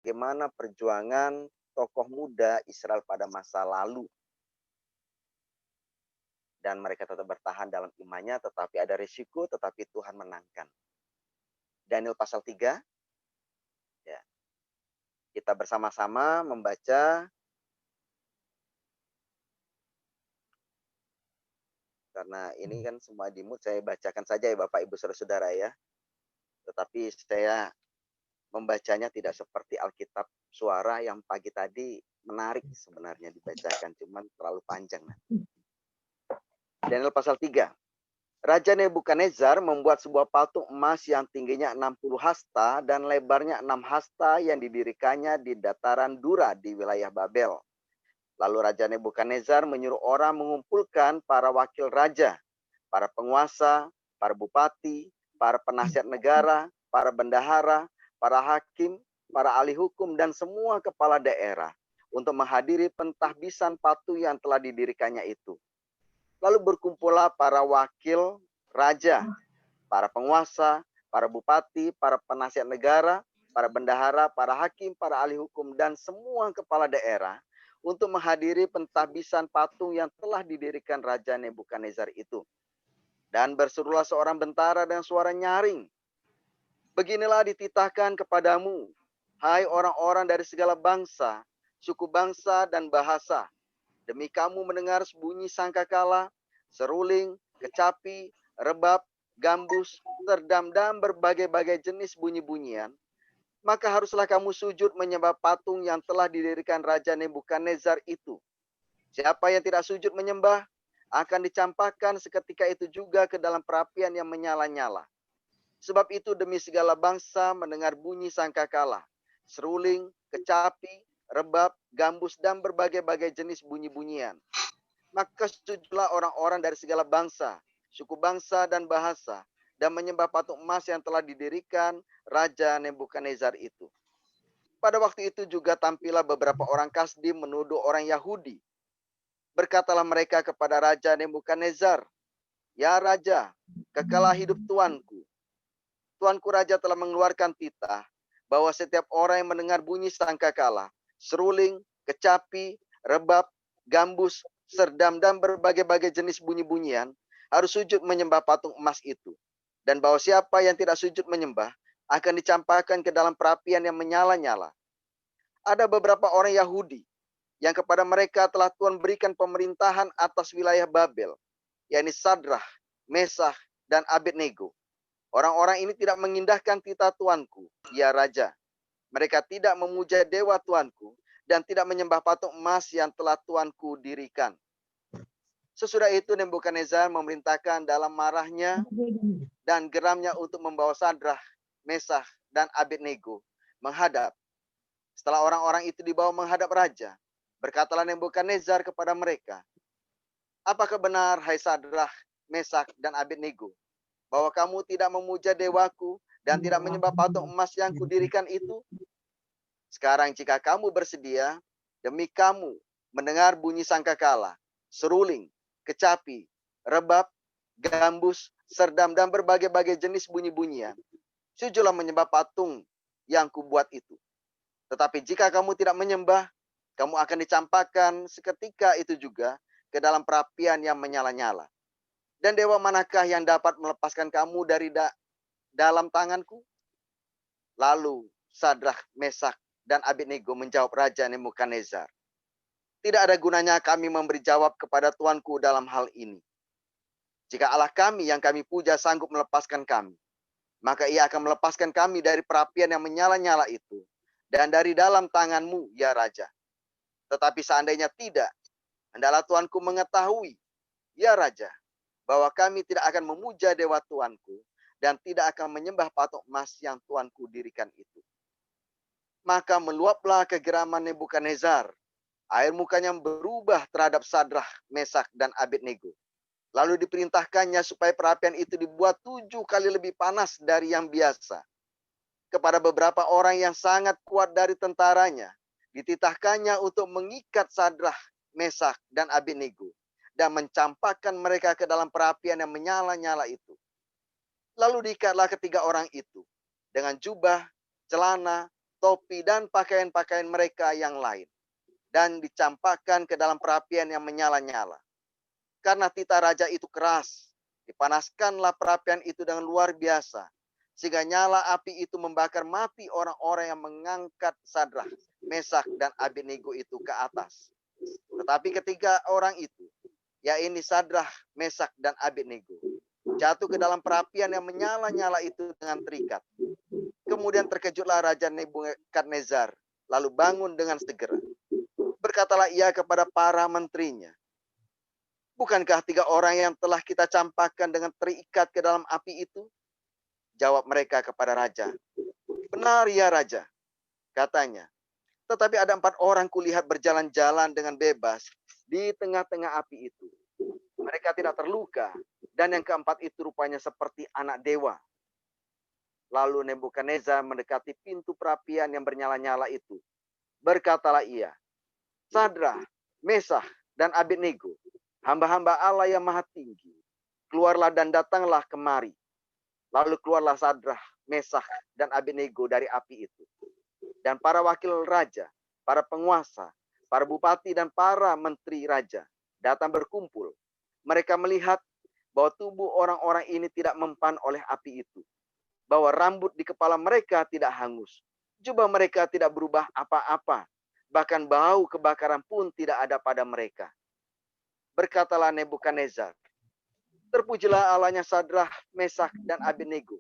bagaimana perjuangan tokoh muda Israel pada masa lalu. Dan mereka tetap bertahan dalam imannya, tetapi ada risiko, tetapi Tuhan menangkan. Daniel pasal 3, ya. Kita bersama-sama membaca, karena ini kan semua di mute, saya bacakan saja ya Bapak Ibu Saudara-saudara ya. Tetapi saya membacanya tidak seperti Alkitab suara yang pagi tadi menarik sebenarnya dibacakan, cuman terlalu panjang. Daniel pasal 3. Raja Nebukadnezar membuat sebuah patung emas yang tingginya 60 hasta dan lebarnya 6 hasta yang didirikannya di dataran Dura di wilayah Babel. Lalu Raja Nebukadnezar menyuruh orang mengumpulkan para wakil raja, para penguasa, para bupati, para penasihat negara, para bendahara, para hakim, para ahli hukum, dan semua kepala daerah untuk menghadiri pentahbisan patung yang telah didirikannya itu. Lalu berkumpullah para wakil raja, para penguasa, para bupati, para penasihat negara, para bendahara, para hakim, para ahli hukum, dan semua kepala daerah untuk menghadiri pentahbisan patung yang telah didirikan Raja Nebukadnezar itu. Dan berserulah seorang bentara dengan suara nyaring, "Beginilah dititahkan kepadamu, hai orang-orang dari segala bangsa, suku bangsa, dan bahasa. Demi kamu mendengar bunyi sangkakala, seruling, kecapi, rebab, gambus, serdam, dan berbagai-bagai jenis bunyi-bunyian, maka haruslah kamu sujud menyembah patung yang telah didirikan Raja Nebukadnezar itu. Siapa yang tidak sujud menyembah, akan dicampakkan seketika itu juga ke dalam perapian yang menyala-nyala. Sebab itu demi segala bangsa mendengar bunyi sangkakala, seruling, kecapi, rebab, gambus, dan berbagai-bagai jenis bunyi-bunyian. Maka sujudlah orang-orang dari segala bangsa, suku bangsa, dan bahasa, dan menyembah patung emas yang telah didirikan Raja Nebukadnezar itu. Pada waktu itu juga tampillah beberapa orang Kasdim menuduh orang Yahudi. Berkatalah mereka kepada Raja Nebukadnezar, "Ya Raja, kekalah hidup tuanku. Tuanku Raja telah mengeluarkan titah bahwa setiap orang yang mendengar bunyi sangkakala, seruling, kecapi, rebab, gambus, serdam, dan berbagai-bagai jenis bunyi-bunyian harus sujud menyembah patung emas itu. Dan bahwa siapa yang tidak sujud menyembah akan dicampakkan ke dalam perapian yang menyala-nyala. Ada beberapa orang Yahudi yang kepada mereka telah Tuhan berikan pemerintahan atas wilayah Babel, yakni Sadrah, Mesah, dan Abednego. Orang-orang ini tidak mengindahkan titah tuanku, ya Raja. Mereka tidak memuja dewa tuanku dan tidak menyembah patung emas yang telah tuanku dirikan." Sesudah itu Nebukadnezar memerintahkan dalam marahnya dan geramnya untuk membawa Sadrah, Mesah, dan Abednego menghadap. Setelah orang-orang itu dibawa menghadap raja, berkatalah Nebukadnezar kepada mereka, "Apakah benar, hai Sadrah, Mesah, dan Abednego, bahwa kamu tidak memuja dewaku dan tidak menyembah patung emas yang kudirikan itu? Sekarang jika kamu bersedia, demi kamu mendengar bunyi sangkakala, seruling, kecapi, rebab, gambus, serdam, dan berbagai-bagai jenis bunyi-bunyian, sujudlah menyembah patung yang kubuat itu. Tetapi jika kamu tidak menyembah, kamu akan dicampakkan seketika itu juga ke dalam perapian yang menyala-nyala. Dan dewa manakah yang dapat melepaskan kamu dari dalam tanganku?" Lalu Sadrah, Mesak, dan Abednego menjawab Raja Nebukadnezar, "Tidak ada gunanya kami memberi jawab kepada tuanku dalam hal ini. Jika Allah kami yang kami puja sanggup melepaskan kami, maka ia akan melepaskan kami dari perapian yang menyala-nyala itu dan dari dalam tanganmu, ya Raja. Tetapi seandainya tidak, hendaklah tuanku mengetahui, ya Raja, bahwa kami tidak akan memuja dewa tuanku dan tidak akan menyembah patung emas yang tuanku dirikan itu." Maka meluaplah kegeraman Nebukadnezar. Air mukanya berubah terhadap Sadrah, Mesak, dan Abednego. Lalu diperintahkannya supaya perapian itu dibuat 7 kali lebih panas dari yang biasa. Kepada beberapa orang yang sangat kuat dari tentaranya, dititahkannya untuk mengikat Sadrah, Mesak, dan Abednego dan mencampakkan mereka ke dalam perapian yang menyala-nyala itu. Lalu diikatlah ketiga orang itu dengan jubah, celana, topi, dan pakaian-pakaian mereka yang lain, dan dicampakkan ke dalam perapian yang menyala-nyala. Karena titah raja itu keras, dipanaskanlah perapian itu dengan luar biasa, sehingga nyala api itu membakar mati orang-orang yang mengangkat Sadrah, Mesak, dan Abednego itu ke atas. Tetapi ketiga orang itu, yaitu Sadrah, Mesak, dan Abednego, jatuh ke dalam perapian yang menyala-nyala itu dengan terikat. Kemudian terkejutlah Raja Nebukadnezar, lalu bangun dengan segera. Berkatalah ia kepada para menterinya, bukankah tiga orang yang telah kita campakkan dengan terikat ke dalam api itu? Jawab mereka kepada raja, benar ya raja, katanya. Tetapi ada 4 orang kulihat berjalan-jalan dengan bebas di tengah-tengah api itu. Mereka tidak terluka, dan yang keempat itu rupanya seperti anak dewa. Lalu Nebukadnezar mendekati pintu perapian yang bernyala-nyala itu. Berkatalah ia, Sadrah, Mesah, dan Abednego, hamba-hamba Allah yang maha tinggi, keluarlah dan datanglah kemari. Lalu keluarlah Sadrah, Mesah, dan Abednego dari api itu. Dan para wakil raja, para penguasa, para bupati, dan para menteri raja datang berkumpul. Mereka melihat bahwa tubuh orang-orang ini tidak mempan oleh api itu, bahwa rambut di kepala mereka tidak hangus, jubah mereka tidak berubah apa-apa, bahkan bau kebakaran pun tidak ada pada mereka. Berkatalah Nebukadnezar, terpujilah Allahnya Sadrah, Mesak, dan Abednego.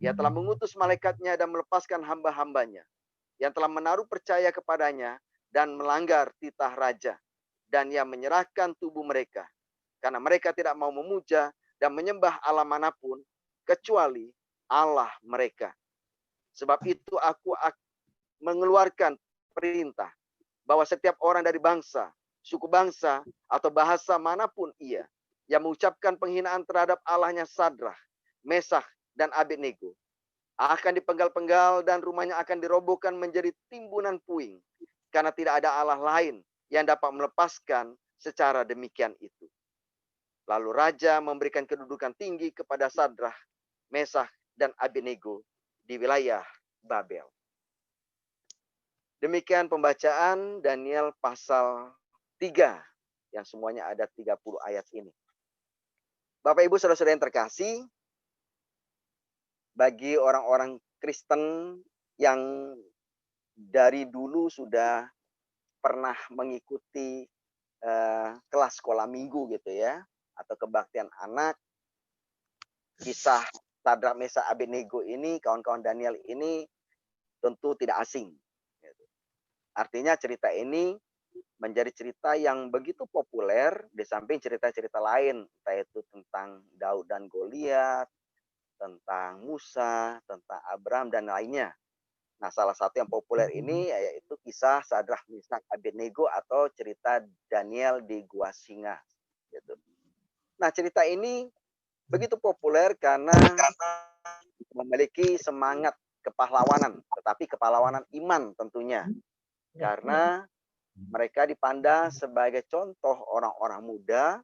Ia telah mengutus malaikatnya dan melepaskan hamba-hambanya yang telah menaruh percaya kepadanya dan melanggar titah raja. Dan ia menyerahkan tubuh mereka, karena mereka tidak mau memuja dan menyembah Allah manapun, kecuali Allah mereka. Sebab itu aku mengeluarkan perintah, bahwa setiap orang dari bangsa, suku bangsa, atau bahasa manapun ia, yang mengucapkan penghinaan terhadap Allahnya Sadrah, Mesah, dan Abednego, akan dipenggal-penggal dan rumahnya akan dirobohkan menjadi timbunan puing, karena tidak ada Allah lain yang dapat melepaskan secara demikian itu. Lalu raja memberikan kedudukan tinggi kepada Sadrah, Mesah, dan Abednego di wilayah Babel. Demikian pembacaan Daniel pasal 3, yang semuanya ada 30 ayat ini. Bapak Ibu Saudara-saudara yang terkasih, bagi orang-orang Kristen yang dari dulu sudah pernah mengikuti kelas sekolah minggu gitu ya, atau kebaktian anak, kisah Sadrah, Mesah, Abednego ini, kawan-kawan Daniel ini tentu tidak asing. Artinya cerita ini menjadi cerita yang begitu populer di samping cerita-cerita lain, entah itu tentang Daud dan Goliat, tentang Musa, tentang Abraham, dan lainnya. Nah, salah satu yang populer ini yaitu kisah Sadrah, Mesah, Abednego atau cerita Daniel di Gua Singa. Gitu. Nah, cerita ini begitu populer karena memiliki semangat kepahlawanan, tetapi kepahlawanan iman tentunya. Karena mereka dipandang sebagai contoh orang-orang muda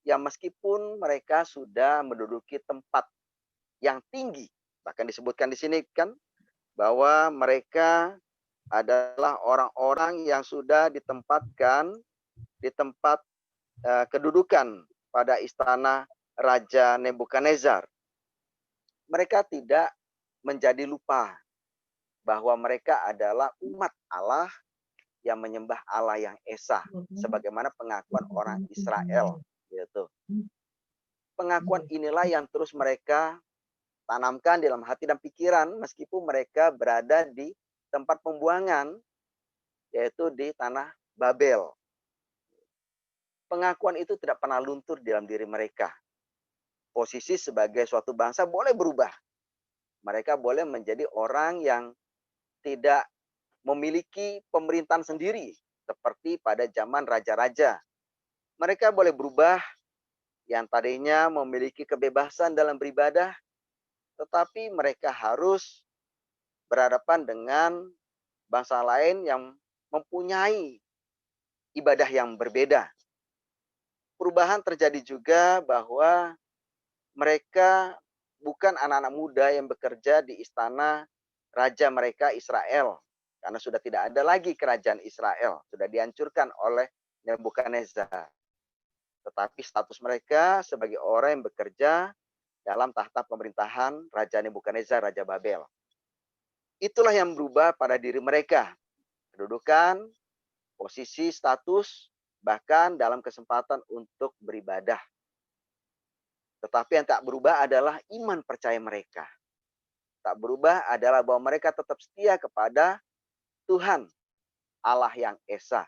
yang meskipun mereka sudah menduduki tempat yang tinggi, bahkan disebutkan di sini kan bahwa mereka adalah orang-orang yang sudah ditempatkan di tempat kedudukan pada istana Raja Nebukadnezar. Mereka tidak menjadi lupa bahwa mereka adalah umat Allah yang menyembah Allah yang esa, sebagaimana pengakuan orang Israel, gitu. Pengakuan inilah yang terus mereka tanamkan dalam hati dan pikiran meskipun mereka berada di tempat pembuangan, yaitu di tanah Babel. Pengakuan itu tidak pernah luntur dalam diri mereka. Posisi sebagai suatu bangsa boleh berubah. Mereka boleh menjadi orang yang tidak memiliki pemerintahan sendiri seperti pada zaman raja-raja. Mereka boleh berubah, yang tadinya memiliki kebebasan dalam beribadah, tetapi mereka harus berhadapan dengan bangsa lain yang mempunyai ibadah yang berbeda. Perubahan terjadi juga bahwa mereka bukan anak-anak muda yang bekerja di istana raja mereka Israel, karena sudah tidak ada lagi kerajaan Israel, sudah dihancurkan oleh Nebukadnezar. Tetapi status mereka sebagai orang yang bekerja dalam tahta pemerintahan Raja Nebukadnezar, Raja Babel. Itulah yang berubah pada diri mereka. Kedudukan, posisi, status, bahkan dalam kesempatan untuk beribadah. Tetapi yang tak berubah adalah iman percaya mereka. Tak berubah adalah bahwa mereka tetap setia kepada Tuhan, Allah yang Esa.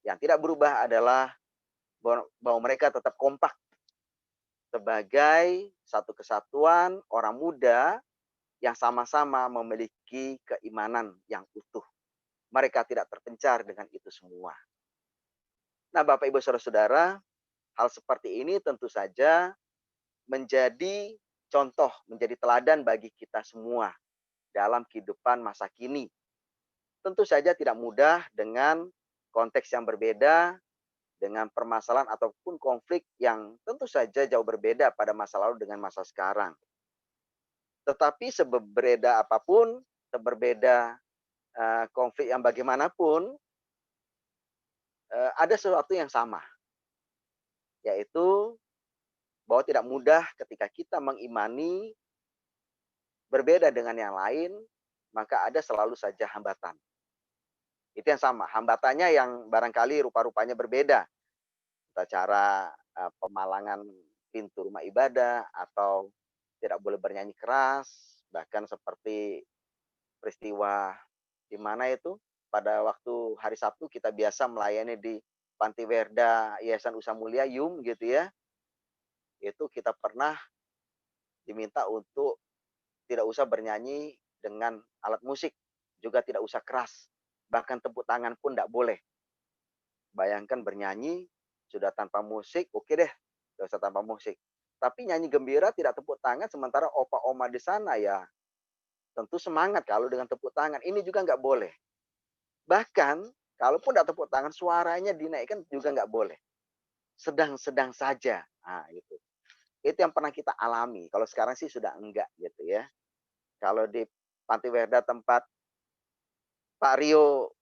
Yang tidak berubah adalah bahwa mereka tetap kompak sebagai satu kesatuan orang muda yang sama-sama memiliki keimanan yang utuh. Mereka tidak terpencar dengan itu semua. Nah, Bapak Ibu Saudara-saudara, hal seperti ini tentu saja menjadi contoh, menjadi teladan bagi kita semua dalam kehidupan masa kini. Tentu saja tidak mudah dengan konteks yang berbeda, dengan permasalahan ataupun konflik yang tentu saja jauh berbeda pada masa lalu dengan masa sekarang. Tetapi seberbeda apapun, seberbeda konflik yang bagaimanapun, ada sesuatu yang sama, yaitu bahwa tidak mudah ketika kita mengimani berbeda dengan yang lain, maka ada selalu saja hambatan. Itu yang sama, hambatannya yang barangkali rupa-rupanya berbeda. Entah cara pemalangan pintu rumah ibadah, atau tidak boleh bernyanyi keras, bahkan seperti peristiwa di mana itu, pada waktu hari Sabtu kita biasa melayani di Panti Werda Yayasan Usaha Mulia YUM gitu ya. Itu kita pernah diminta untuk tidak usah bernyanyi dengan alat musik, juga tidak usah keras, bahkan tepuk tangan pun tidak boleh. Bayangkan bernyanyi sudah tanpa musik, oke deh, tidak usah tanpa musik. Tapi nyanyi gembira tidak tepuk tangan, sementara opa oma di sana ya tentu semangat kalau dengan tepuk tangan. Ini juga nggak boleh. Bahkan kalaupun tidak tepuk tangan, suaranya dinaikkan juga nggak boleh. Sedang-sedang saja. Nah, itu. Itu yang pernah kita alami. Kalau sekarang sih sudah enggak gitu ya. Kalau di Panti Werda tempat Pak Rio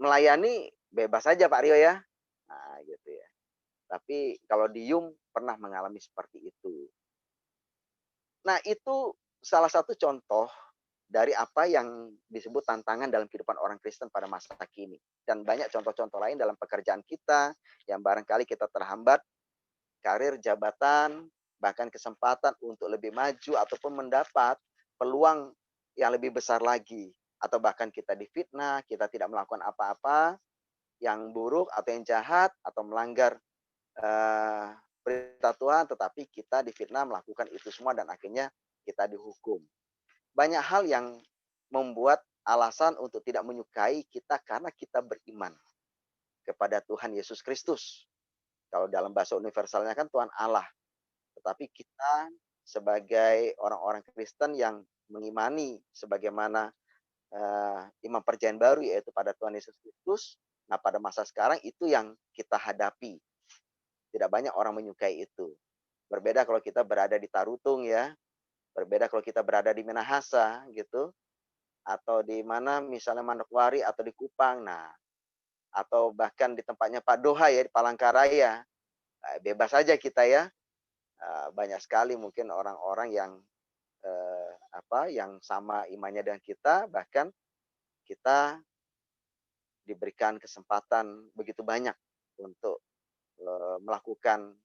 melayani, bebas saja Pak Rio ya. Nah, gitu ya. Tapi kalau di YUM pernah mengalami seperti itu. Nah, itu salah satu contoh dari apa yang disebut tantangan dalam kehidupan orang Kristen pada masa kini. Dan banyak contoh-contoh lain dalam pekerjaan kita yang barangkali kita terhambat, karir, jabatan, bahkan kesempatan untuk lebih maju ataupun mendapat peluang yang lebih besar lagi. Atau bahkan kita difitnah, kita tidak melakukan apa-apa yang buruk atau yang jahat atau melanggar perintah Tuhan, tetapi kita difitnah melakukan itu semua dan akhirnya kita dihukum. Banyak hal yang membuat alasan untuk tidak menyukai kita karena kita beriman kepada Tuhan Yesus Kristus. Kalau dalam bahasa universalnya kan Tuhan Allah. Tetapi kita sebagai orang-orang Kristen yang mengimani sebagaimana iman perjanjian baru, yaitu pada Tuhan Yesus Kristus. Nah, pada masa sekarang itu yang kita hadapi. Tidak banyak orang menyukai itu. Berbeda kalau kita berada di Tarutung ya, berbeda kalau kita berada di Minahasa gitu, atau di mana misalnya Manokwari atau di Kupang. Nah, atau bahkan di tempatnya Pak Doha ya di Palangkaraya. Bebas saja kita ya. Banyak sekali mungkin orang-orang yang yang sama imannya dengan kita, bahkan kita diberikan kesempatan begitu banyak untuk melakukan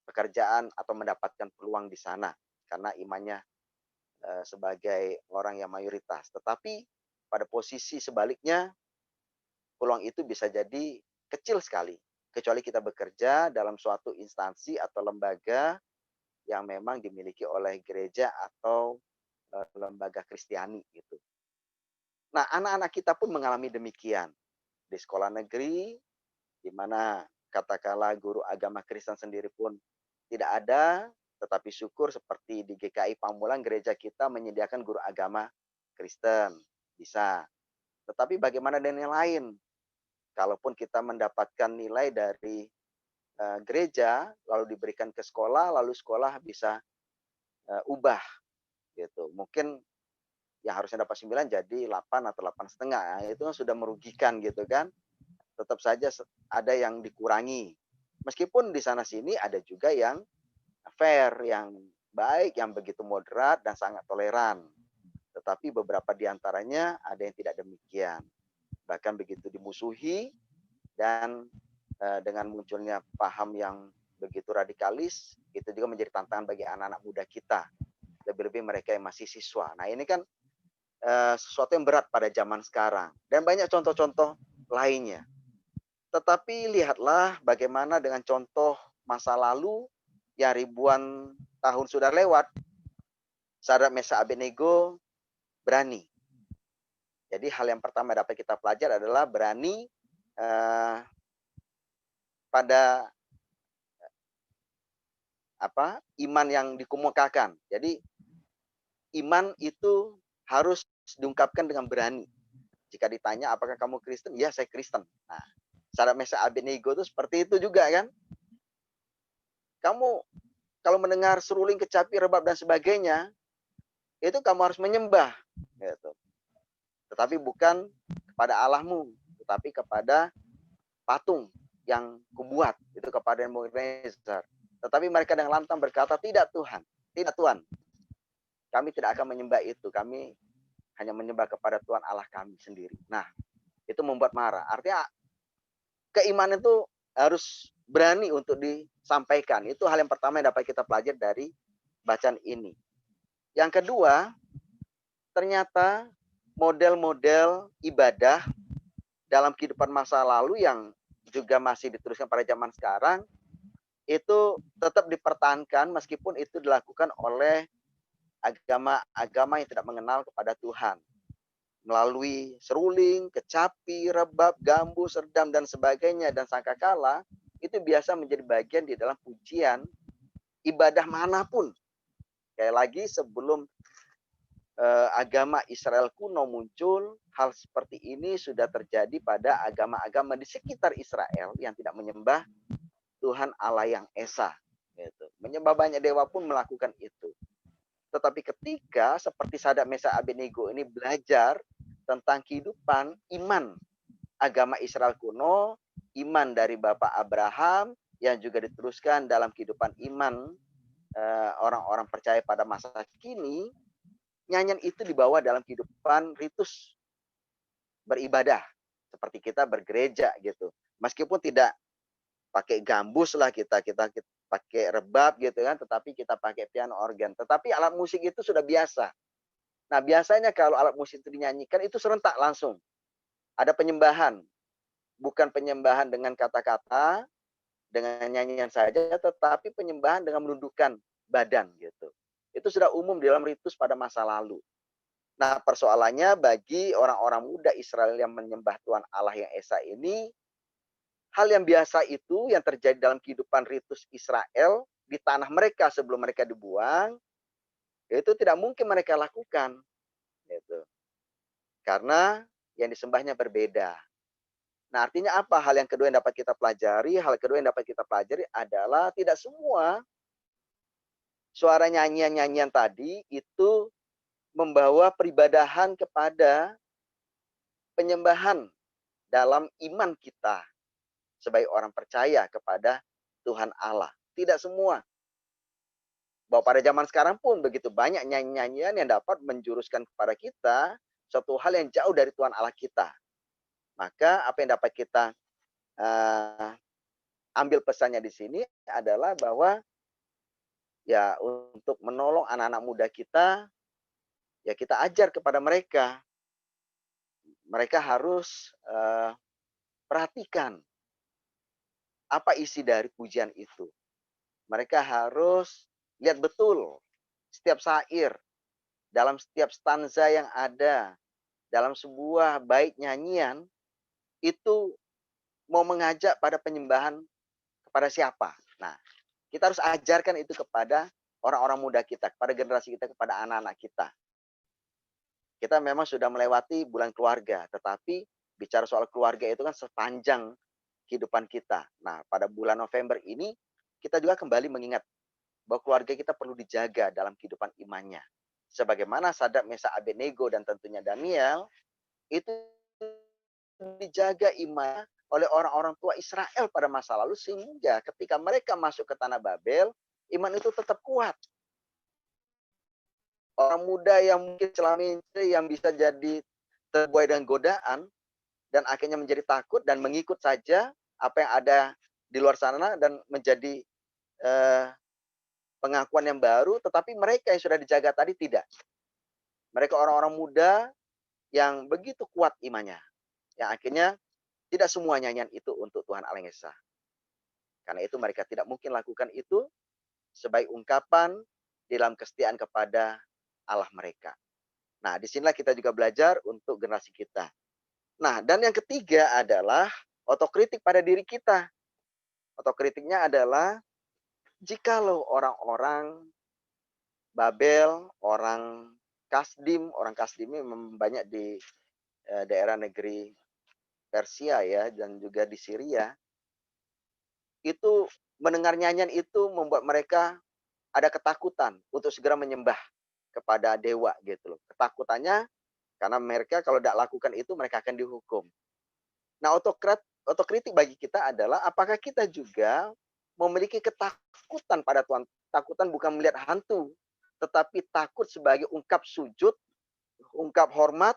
pekerjaan atau mendapatkan peluang di sana karena imannya sebagai orang yang mayoritas. Tetapi pada posisi sebaliknya, peluang itu bisa jadi kecil sekali, kecuali kita bekerja dalam suatu instansi atau lembaga yang memang dimiliki oleh gereja atau lembaga Kristiani gitu. Nah, anak-anak kita pun mengalami demikian. Di sekolah negeri, di mana katakanlah guru agama Kristen sendiri pun tidak ada, tetapi syukur seperti di GKI Pamulang gereja kita menyediakan guru agama Kristen, bisa. Tetapi bagaimana dengan yang lain? Kalaupun kita mendapatkan nilai dari gereja, lalu diberikan ke sekolah, lalu sekolah bisa ubah gitu. Mungkin yang harusnya dapat 9 jadi 8 atau 8,5. Nah, itu kan sudah merugikan gitu kan. Tetap saja ada yang dikurangi. Meskipun di sana sini ada juga yang fair, yang baik, yang begitu moderat dan sangat toleran. Tetapi beberapa di antaranya ada yang tidak demikian. Bahkan begitu dimusuhi dan dengan munculnya paham yang begitu radikalis, itu juga menjadi tantangan bagi anak-anak muda kita. Lebih-lebih mereka yang masih siswa. Nah, ini kan sesuatu yang berat pada zaman sekarang. Dan banyak contoh-contoh lainnya. Tetapi lihatlah bagaimana dengan contoh masa lalu yang ribuan tahun sudah lewat, Sadrak Mesak Abednego berani. Jadi hal yang pertama dapat kita pelajari adalah berani pada iman yang dikemukakan. Jadi iman itu harus diungkapkan dengan berani. Jika ditanya apakah kamu Kristen? Ya, saya Kristen. Nah, Sadrak Mesak Abednego itu seperti itu juga kan. Kamu kalau mendengar seruling, kecapi, rebab dan sebagainya, itu kamu harus menyembah gitu. Tetapi bukan kepada Allahmu, tetapi kepada patung yang kubuat, itu kepada Nebukadnezar. Tetapi mereka dengan lantang berkata, tidak Tuhan, tidak Tuhan. Kami tidak akan menyembah itu, kami hanya menyembah kepada Tuhan Allah kami sendiri. Nah, itu membuat marah. Artinya keimanan itu harus berani untuk disampaikan. Itu hal yang pertama yang dapat kita pelajari dari bacaan ini. Yang kedua, ternyata model-model ibadah dalam kehidupan masa lalu yang juga masih diteruskan pada zaman sekarang, itu tetap dipertahankan meskipun itu dilakukan oleh agama-agama yang tidak mengenal kepada Tuhan. Melalui seruling, kecapi, rebab, gambus, serdam, dan sebagainya, dan sangkakala, itu biasa menjadi bagian di dalam pujian ibadah manapun. Sekali lagi, sebelum agama Israel kuno muncul, hal seperti ini sudah terjadi pada agama-agama di sekitar Israel yang tidak menyembah Tuhan Allah yang Esa. Gitu. Menyembah banyak dewa pun melakukan itu. Tetapi ketika seperti Sadrak Mesak Abednego ini belajar tentang kehidupan iman agama Israel kuno, iman dari Bapak Abraham yang juga diteruskan dalam kehidupan iman orang-orang percaya pada masa kini, nyanyian itu dibawa dalam kehidupan ritus beribadah seperti kita bergereja gitu. Meskipun tidak pakai gambus lah kita pakai rebab gitu kan, tetapi kita pakai piano organ. Tetapi alat musik itu sudah biasa. Nah, biasanya kalau alat musik itu dinyanyikan itu serentak langsung. Ada penyembahan. Bukan penyembahan dengan kata-kata, dengan nyanyian saja, tetapi penyembahan dengan menundukkan badan gitu. Itu sudah umum dalam ritus pada masa lalu. Nah, persoalannya bagi orang-orang muda Israel yang menyembah Tuhan Allah yang Esa ini, hal yang biasa itu yang terjadi dalam kehidupan ritus Israel di tanah mereka sebelum mereka dibuang, itu tidak mungkin mereka lakukan. Gitu. Karena yang disembahnya berbeda. Nah, artinya apa? Hal yang kedua yang dapat kita pelajari, hal kedua yang dapat kita pelajari adalah tidak semua suara nyanyian-nyanyian tadi itu membawa peribadahan kepada penyembahan dalam iman kita sebagai orang percaya kepada Tuhan Allah. Tidak semua. Bahwa pada zaman sekarang pun begitu banyak nyanyian yang dapat menjuruskan kepada kita suatu hal yang jauh dari Tuhan Allah kita. Maka apa yang dapat kita ambil pesannya di sini adalah bahwa ya untuk menolong anak-anak muda kita, ya kita ajar kepada mereka. Mereka harus perhatikan apa isi dari pujian itu. Mereka harus lihat betul setiap syair, dalam setiap stanza yang ada, dalam sebuah bait nyanyian, itu mau mengajak pada penyembahan kepada siapa. Nah, kita harus ajarkan itu kepada orang-orang muda kita, kepada generasi kita, kepada anak-anak kita. Kita memang sudah melewati bulan keluarga, tetapi bicara soal keluarga itu kan sepanjang kehidupan kita. Nah, pada bulan November ini, kita juga kembali mengingat bahwa keluarga kita perlu dijaga dalam kehidupan imannya. Sebagaimana Sadrak, Mesak, Abednego dan tentunya Daniel itu dijaga iman oleh orang-orang tua Israel pada masa lalu, sehingga ketika mereka masuk ke tanah Babel, iman itu tetap kuat. Orang muda yang mungkin selama ini yang bisa jadi terbuai dengan godaan dan akhirnya menjadi takut dan mengikut saja apa yang ada di luar sana dan menjadi eh, pengakuan yang baru, tetapi mereka yang sudah dijaga tadi tidak. Mereka orang-orang muda yang begitu kuat imannya, yang akhirnya tidak semua nyanyian itu untuk Tuhan Allah yang Esa. Karena itu mereka tidak mungkin lakukan itu sebagai ungkapan dalam kesetiaan kepada Allah mereka. Nah, disinilah kita juga belajar untuk generasi kita. Nah, dan yang ketiga adalah otokritik pada diri kita. Otokritiknya adalah jikalau orang-orang Babel, orang Kasdim ini memang banyak di daerah negeri Persia ya, dan juga di Syria, itu mendengar nyanyian itu membuat mereka ada ketakutan untuk segera menyembah kepada dewa gitu loh. Ketakutannya karena mereka kalau tidak lakukan itu mereka akan dihukum. Nah, otokritik bagi kita adalah apakah kita juga memiliki ketakutan pada Tuhan. Takutan bukan melihat hantu, tetapi takut sebagai ungkap sujud, ungkap hormat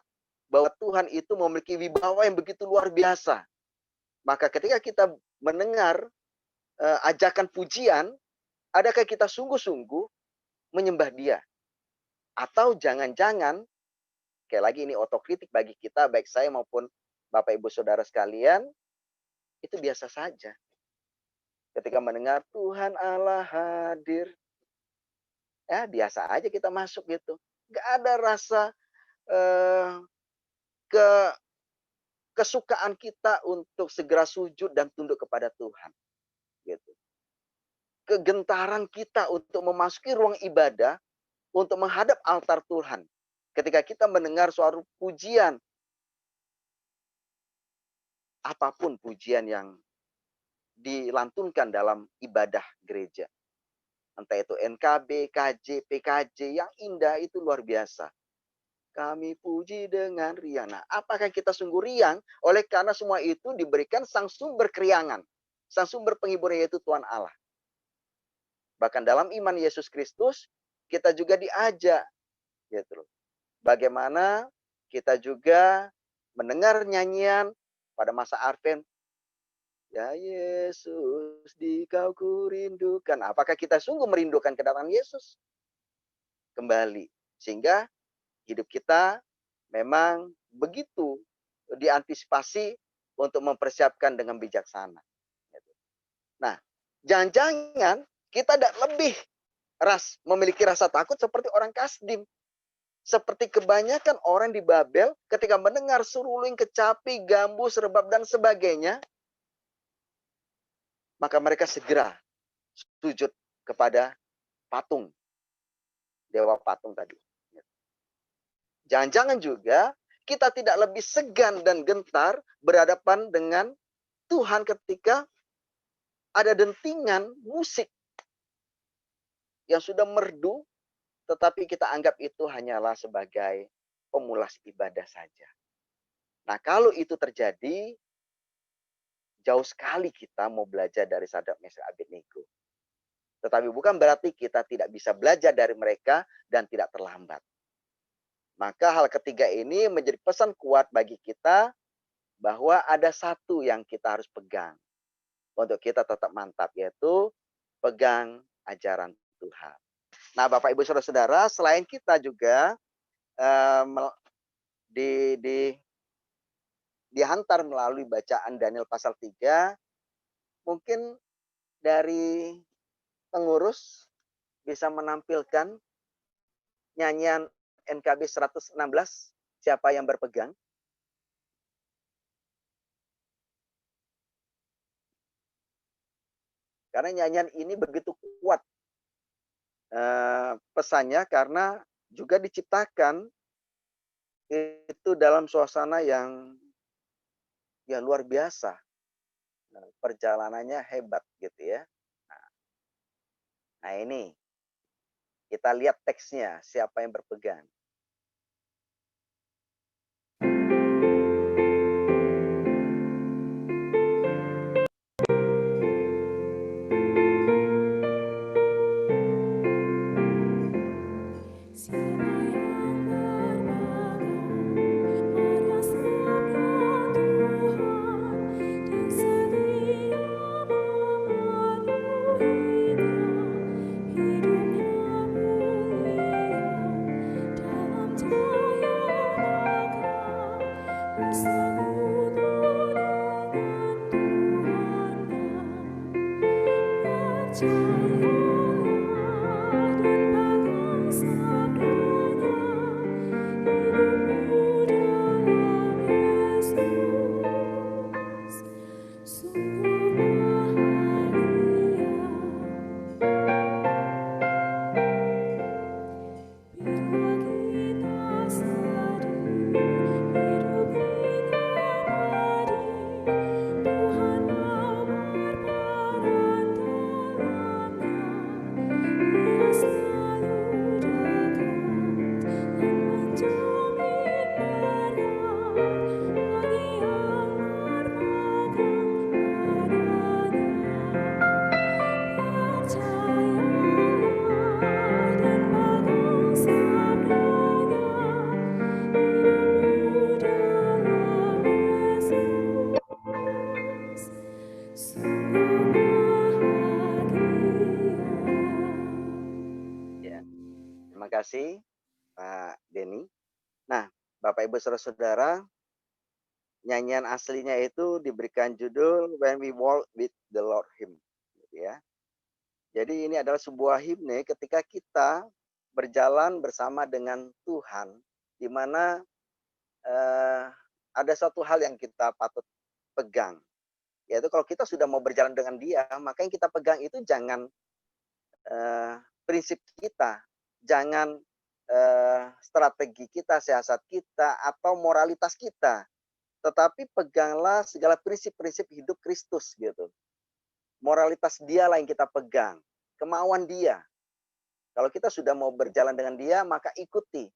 bahwa Tuhan itu memiliki wibawa yang begitu luar biasa. Maka ketika kita mendengar ajakan pujian, adakah kita sungguh-sungguh menyembah Dia? Atau jangan-jangan, sekali lagi ini otokritik bagi kita, baik saya maupun Bapak Ibu Saudara sekalian, itu biasa saja. Ketika mendengar Tuhan Allah hadir, ya biasa aja kita masuk gitu. Gak ada rasa eh, ke kesukaan kita untuk segera sujud dan tunduk kepada Tuhan. Gitu. Kegentaran kita untuk memasuki ruang ibadah, untuk menghadap altar Tuhan. Ketika kita mendengar suara pujian, apapun pujian yang dilantunkan dalam ibadah gereja. Entah itu NKB, KJ, PKJ, yang indah itu luar biasa. Kami puji dengan riang. Nah, apakah kita sungguh riang? Oleh karena semua itu diberikan sang sumber keriangan. Sang sumber penghiburan yaitu Tuhan Allah. Bahkan dalam iman Yesus Kristus, kita juga diajak. Gitu loh. Bagaimana kita juga mendengar nyanyian pada masa Advent. Ya Yesus, di Kau kurindukan. Apakah kita sungguh merindukan kedatangan Yesus? Kembali. Sehingga hidup kita memang begitu diantisipasi untuk mempersiapkan dengan bijaksana. Nah, jangan-jangan kita tidak lebih memiliki rasa takut seperti orang Kasdim. Seperti kebanyakan orang di Babel ketika mendengar seruling, kecapi, gambus, rebab, dan sebagainya, maka mereka segera sujud kepada patung, dewa patung tadi. Jangan-jangan juga kita tidak lebih segan dan gentar berhadapan dengan Tuhan ketika ada dentingan musik yang sudah merdu, tetapi kita anggap itu hanyalah sebagai pemulas ibadah saja. Nah, kalau itu terjadi, jauh sekali kita mau belajar dari Sadrak, Mesak, Abednego. Tetapi bukan berarti kita tidak bisa belajar dari mereka dan tidak terlambat. Maka hal ketiga ini menjadi pesan kuat bagi kita bahwa ada satu yang kita harus pegang untuk kita tetap mantap, yaitu pegang ajaran Tuhan. Nah, Bapak Ibu Saudara-saudara, selain kita juga dihantar melalui bacaan Daniel pasal 3, mungkin dari pengurus bisa menampilkan nyanyian NKB 116, siapa yang berpegang. Karena nyanyian ini begitu kuat pesannya, karena juga diciptakan itu dalam suasana yang ya luar biasa. Perjalanannya hebat gitu ya. Nah ini Kita lihat teksnya, siapa yang berpegang. Ya, terima kasih Pak Denny. Nah, Bapak Ibu Saudara-saudara, nyanyian aslinya itu diberikan judul When We Walk with the Lord Hymn, gitu ya. Jadi ini adalah sebuah himne ketika kita berjalan bersama dengan Tuhan, di mana ada satu hal yang kita patut pegang, yaitu kalau kita sudah mau berjalan dengan Dia, maka yang kita pegang itu jangan prinsip kita, jangan strategi kita, siasat kita, atau moralitas kita, tetapi peganglah segala prinsip-prinsip hidup Kristus gitu. Moralitas Dialah yang kita pegang, kemauan Dia. Kalau kita sudah mau berjalan dengan Dia, maka ikuti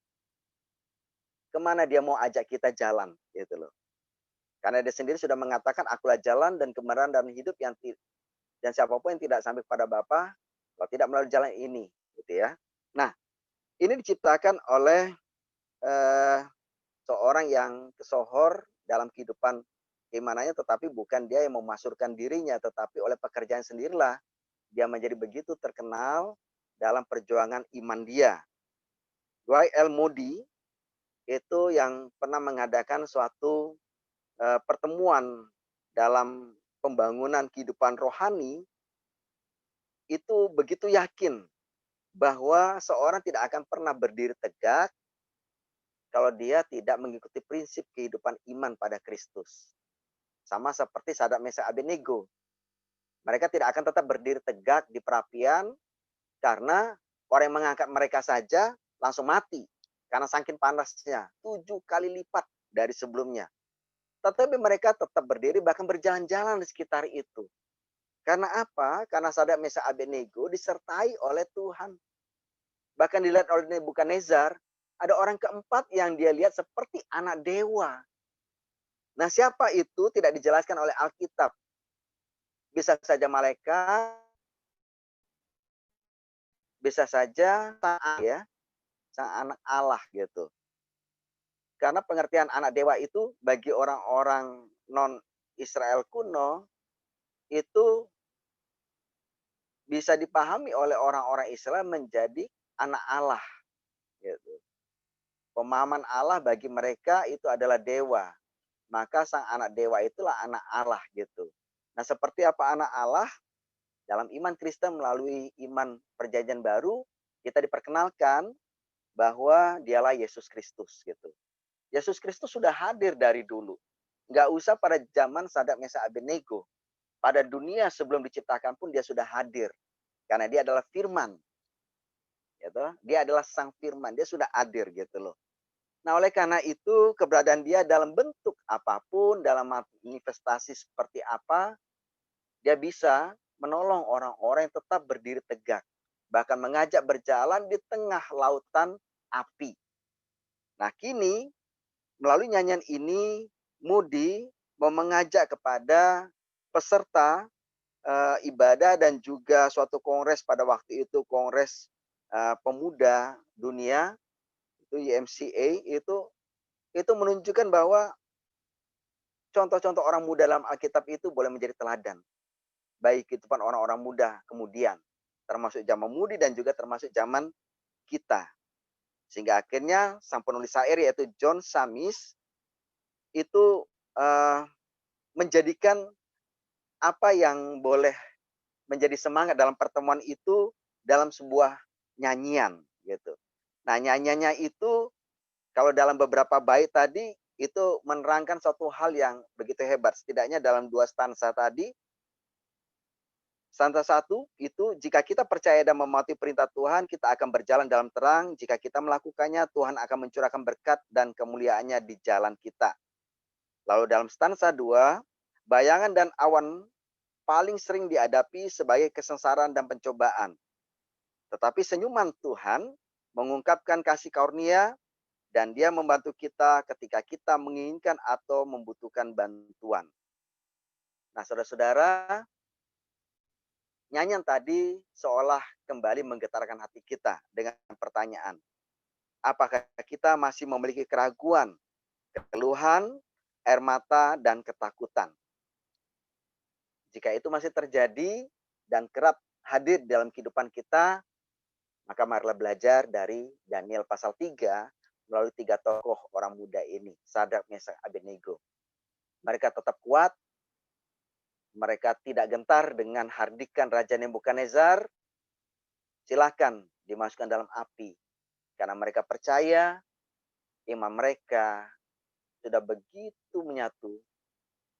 kemana Dia mau ajak kita jalan, gitu loh. Karena Dia sendiri sudah mengatakan, akulah jalan dan kebenaran dan hidup dan siapapun yang tidak sampai kepada Bapa, kalau tidak melalui jalan ini, gitu ya. Nah, ini diciptakan oleh seorang yang kesohor dalam kehidupan keimanannya, tetapi bukan dia yang memasukkan dirinya, tetapi oleh pekerjaan sendirilah dia menjadi begitu terkenal dalam perjuangan iman dia. Y.L. Moody itu yang pernah mengadakan suatu pertemuan dalam pembangunan kehidupan rohani, itu begitu yakin bahwa seorang tidak akan pernah berdiri tegak kalau dia tidak mengikuti prinsip kehidupan iman pada Kristus. Sama seperti Sadrak Mesak Abednego. Mereka tidak akan tetap berdiri tegak di perapian karena orang yang mengangkat mereka saja langsung mati. Karena saking panasnya, 7 kali lipat dari sebelumnya. Tetapi mereka tetap berdiri, bahkan berjalan-jalan di sekitar itu. Karena apa? Karena Sadrak Mesak Abednego disertai oleh Tuhan. Bahkan dilihat oleh Nebukadnezar, ada orang keempat yang dia lihat seperti anak dewa. Nah, siapa itu tidak dijelaskan oleh Alkitab. Bisa saja malaikat, bisa saja sang anak Allah gitu. Karena pengertian anak dewa itu bagi orang-orang non-Israel kuno itu bisa dipahami oleh orang-orang Israel menjadi anak Allah gitu. Pemahaman Allah bagi mereka itu adalah dewa. Maka sang anak dewa itulah anak Allah gitu. Nah, seperti apa anak Allah? Dalam iman Kristen melalui iman perjanjian baru, kita diperkenalkan bahwa dialah Yesus Kristus gitu. Yesus Kristus sudah hadir dari dulu. Nggak usah pada zaman Sadrak Mesak Abednego. Pada dunia sebelum diciptakan pun dia sudah hadir. Karena dia adalah firman. Gitu. Dia adalah sang firman. Dia sudah hadir gitu loh. Nah, oleh karena itu keberadaan dia dalam bentuk apapun, dalam manifestasi seperti apa, dia bisa menolong orang-orang yang tetap berdiri tegak. bahkan mengajak berjalan di tengah lautan api. Nah, kini melalui nyanyian ini Moody mau mengajak kepada peserta ibadah dan juga suatu kongres pada waktu itu, Kongres Pemuda Dunia, itu YMCA, itu menunjukkan bahwa contoh-contoh orang muda dalam Alkitab itu boleh menjadi teladan. Baik itu kan orang-orang muda kemudian, termasuk zaman Moody dan juga termasuk zaman kita. Sehingga akhirnya sang penulis syair yaitu John Samis itu menjadikan apa yang boleh menjadi semangat dalam pertemuan itu dalam sebuah nyanyian gitu. Nah, nyanyiannya itu kalau dalam beberapa bait tadi itu menerangkan suatu hal yang begitu hebat. Setidaknya dalam 2 stansa tadi, stansa 1 itu, jika kita percaya dan mematuhi perintah Tuhan, kita akan berjalan dalam terang. Jika kita melakukannya, Tuhan akan mencurahkan berkat dan kemuliaannya di jalan kita. Lalu dalam stansa 2, bayangan dan awan paling sering dihadapi sebagai kesengsaraan dan pencobaan. Tetapi senyuman Tuhan mengungkapkan kasih karunia dan Dia membantu kita ketika kita menginginkan atau membutuhkan bantuan. Nah, saudara-saudara, nyanyian tadi seolah kembali menggetarkan hati kita dengan pertanyaan, apakah kita masih memiliki keraguan, keluhan, air mata, dan ketakutan? Jika itu masih terjadi dan kerap hadir dalam kehidupan kita, maka marilah belajar dari Daniel pasal 3 melalui 3 tokoh orang muda ini, Sadrak, Mesak, Abednego. Mereka tetap kuat, mereka tidak gentar dengan hardikan Raja Nebukadnezar. Silakan dimasukkan dalam api, karena mereka percaya iman mereka sudah begitu menyatu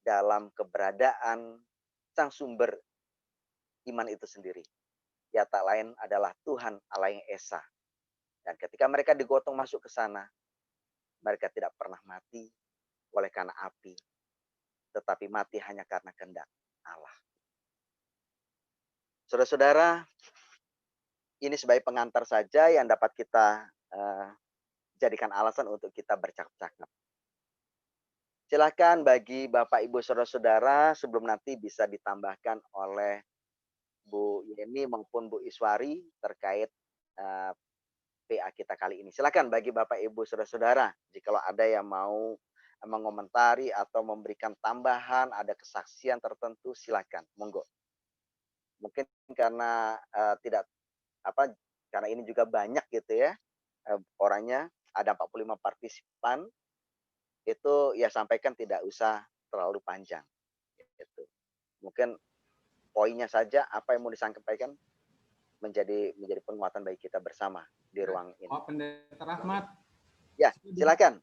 dalam keberadaan sang sumber iman itu sendiri. Ya, tak lain adalah Tuhan Allah yang Esa. Dan ketika mereka digotong masuk ke sana, mereka tidak pernah mati oleh karena api, tetapi mati hanya karena kehendak Allah. Saudara-saudara, ini sebagai pengantar saja yang dapat kita jadikan alasan untuk kita bercakap-cakap. Silakan bagi Bapak, Ibu, saudara-saudara sebelum nanti bisa ditambahkan oleh Bu Yeni maupun Bu Iswari terkait PA kita kali ini. Silakan bagi Bapak, Ibu, saudara-saudara, jikalau ada yang mau mengomentari atau memberikan tambahan, ada kesaksian tertentu, silakan, monggo. Mungkin karena tidak karena ini juga banyak gitu ya orangnya, ada 45 partisipan, itu ya sampaikan tidak usah terlalu panjang. Gitu. Mungkin poinnya saja apa yang mau disampaikan menjadi penguatan bagi kita bersama di ruang ini. Pak Pendeta Rahmat. Ya, silakan.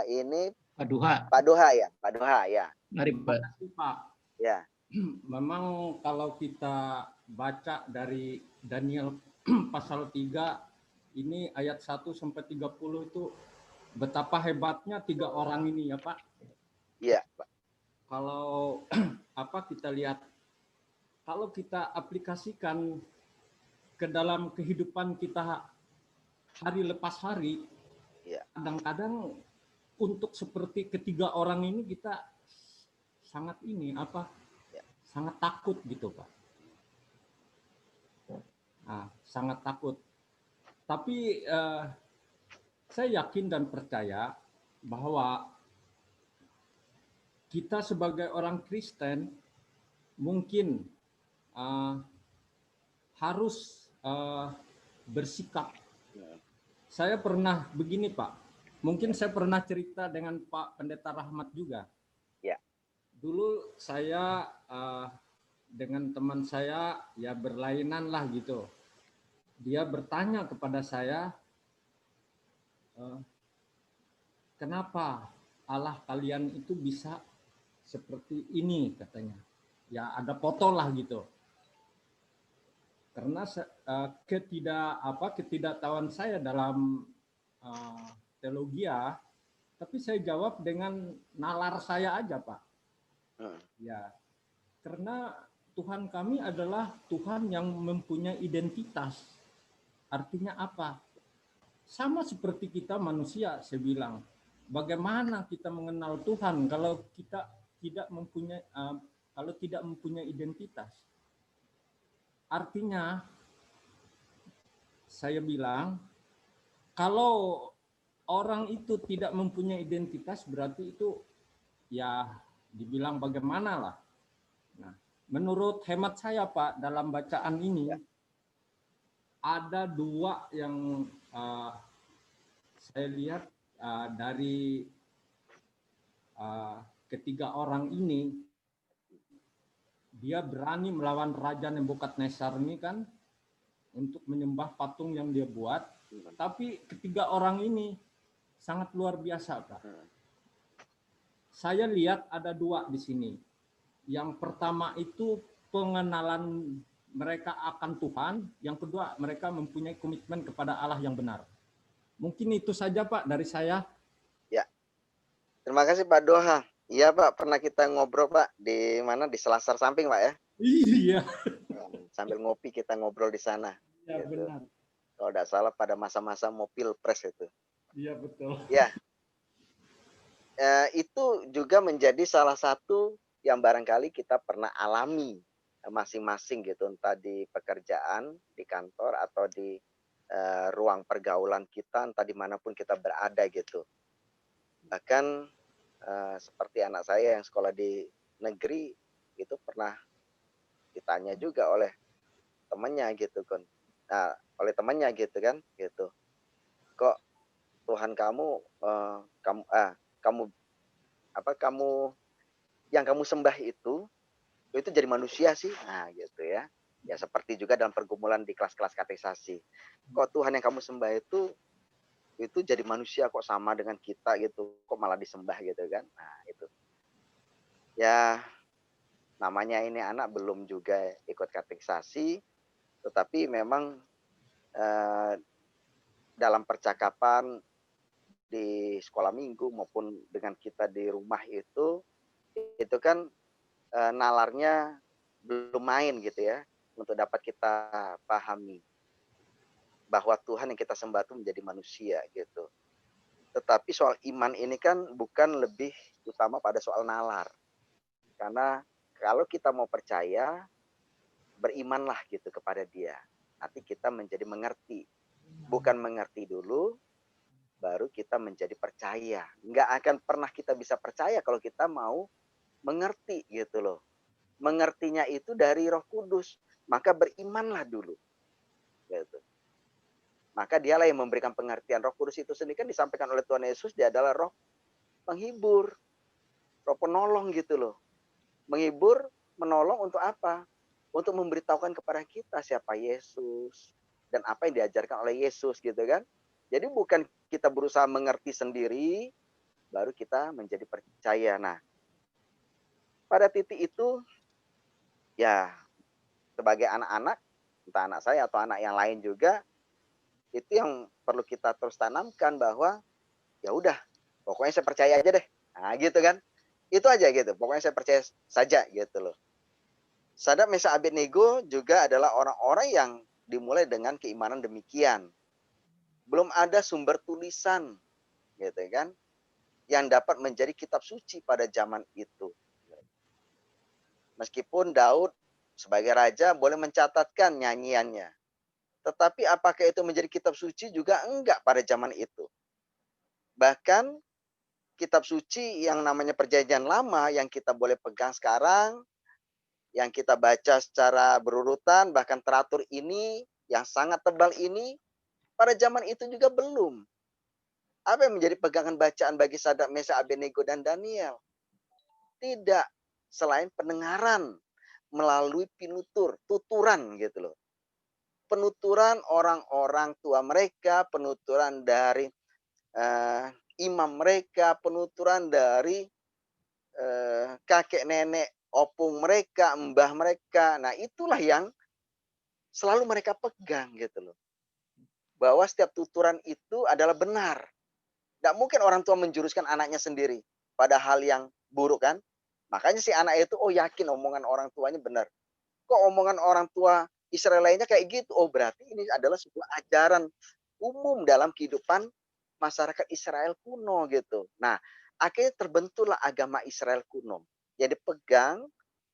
Ini Pak Duha. Pak Duha ya, Pak Duha ya. Mari Pak. Terima kasih Pak. Ya. Memang kalau kita baca dari Daniel pasal 3 ini ayat 1 sampai 30 itu betapa hebatnya 3 orang ini ya Pak. Iya, Pak. Kalau kita lihat, kalau kita aplikasikan ke dalam kehidupan kita hari lepas hari, kadang-kadang untuk seperti ketiga orang ini kita sangat sangat takut gitu Pak. Nah, sangat takut. Tapi saya yakin dan percaya bahwa kita sebagai orang Kristen mungkin harus bersikap. Saya pernah begini Pak, mungkin saya pernah cerita dengan Pak Pendeta Rahmat juga. Ya. Dulu saya dengan teman saya ya berlainan lah gitu. Dia bertanya kepada saya, kenapa Allah kalian itu bisa seperti ini katanya. Ya ada foto lah gitu. Karena ketidaktahuan saya dalam teologi ya, tapi saya jawab dengan nalar saya aja Pak. Ya, karena Tuhan kami adalah Tuhan yang mempunyai identitas. Artinya apa? Sama seperti kita manusia, saya bilang. Bagaimana kita mengenal Tuhan kalau kita tidak mempunyai identitas? Artinya, saya bilang, kalau orang itu tidak mempunyai identitas, berarti itu ya dibilang bagaimana lah. Nah, menurut hemat saya Pak, dalam bacaan ini ada dua yang saya lihat dari ketiga orang ini, dia berani melawan Raja Nebukadnezar ini kan, untuk menyembah patung yang dia buat. Tapi ketiga orang ini sangat luar biasa, Pak. Saya lihat ada dua di sini. Yang pertama itu pengenalan mereka akan Tuhan. Yang kedua, mereka mempunyai komitmen kepada Allah yang benar. Mungkin itu saja Pak dari saya. Ya, terima kasih Pak Doha. Iya Pak, pernah kita ngobrol Pak di mana, di Selasar Samping Pak ya? Iya. Sambil ngopi kita ngobrol di sana. Iya gitu. Benar. Kalau tidak salah pada masa-masa mau pilpres itu. Iya betul. Ya, itu juga menjadi salah satu yang barangkali kita pernah alami masing-masing gitu, entah di pekerjaan, di kantor atau di ruang pergaulan kita, entah dimanapun kita berada gitu. Bahkan seperti anak saya yang sekolah di negeri itu pernah ditanya juga oleh temannya gitu kan. Nah, oleh temannya gitu kan, gitu. Kok Tuhan kamu yang kamu sembah itu jadi manusia sih? Nah, gitu ya. Ya seperti juga dalam pergumulan di kelas-kelas katekisasi. Kok Tuhan yang kamu sembah itu jadi manusia kok sama dengan kita gitu, kok malah disembah gitu kan. Nah itu ya, namanya ini anak belum juga ikut katekisasi, tetapi memang dalam percakapan di sekolah minggu maupun dengan kita di rumah itu kan nalarnya belum main gitu ya, untuk dapat kita pahami bahwa Tuhan yang kita sembah itu menjadi manusia gitu. Tetapi soal iman ini kan bukan lebih utama pada soal nalar. Karena kalau kita mau percaya, berimanlah gitu kepada dia. Nanti kita menjadi mengerti. Bukan mengerti dulu, baru kita menjadi percaya. Nggak akan pernah kita bisa percaya kalau kita mau mengerti gitu loh. Mengertinya itu dari Roh Kudus. Maka berimanlah dulu. Gitu. Maka dialah yang memberikan pengertian. Roh Kudus itu sendiri kan disampaikan oleh Tuhan Yesus, dia adalah roh penghibur, roh penolong gitu loh. Menghibur, menolong untuk apa? Untuk memberitahukan kepada kita siapa Yesus dan apa yang diajarkan oleh Yesus gitu kan. Jadi bukan kita berusaha mengerti sendiri, baru kita menjadi percaya. Nah, pada titik itu, ya sebagai anak-anak, entah anak saya atau anak yang lain juga, itu yang perlu kita terus tanamkan bahwa ya udah, pokoknya saya percaya aja deh. Nah, gitu kan. Itu aja gitu. Pokoknya saya percaya saja gitu loh. Sadrak, Mesak, Abednego juga adalah orang-orang yang dimulai dengan keimanan demikian. Belum ada sumber tulisan gitu kan yang dapat menjadi kitab suci pada zaman itu. Meskipun Daud sebagai raja boleh mencatatkan nyanyiannya. Tetapi apakah itu menjadi kitab suci juga enggak pada zaman itu. Bahkan kitab suci yang namanya Perjanjian Lama yang kita boleh pegang sekarang, yang kita baca secara berurutan, bahkan teratur ini, yang sangat tebal ini, pada zaman itu juga belum. Apa yang menjadi pegangan bacaan bagi Sadrak, Mesak, Abednego, dan Daniel? Tidak, selain pendengaran melalui pinutur, tuturan gitu loh. Penuturan orang-orang tua mereka, penuturan dari imam mereka, penuturan dari kakek nenek opung mereka, mbah mereka. Nah, itulah yang selalu mereka pegang gitu loh. Bahwa setiap tuturan itu adalah benar. Tidak mungkin orang tua menjuruskan anaknya sendiri pada hal yang buruk kan. Makanya si anak itu yakin omongan orang tuanya benar. kok omongan orang tua Israel lainnya kayak gitu? Oh, berarti ini adalah sebuah ajaran umum dalam kehidupan masyarakat Israel kuno gitu. Nah, akhirnya terbentuklah agama Israel kuno yang dipegang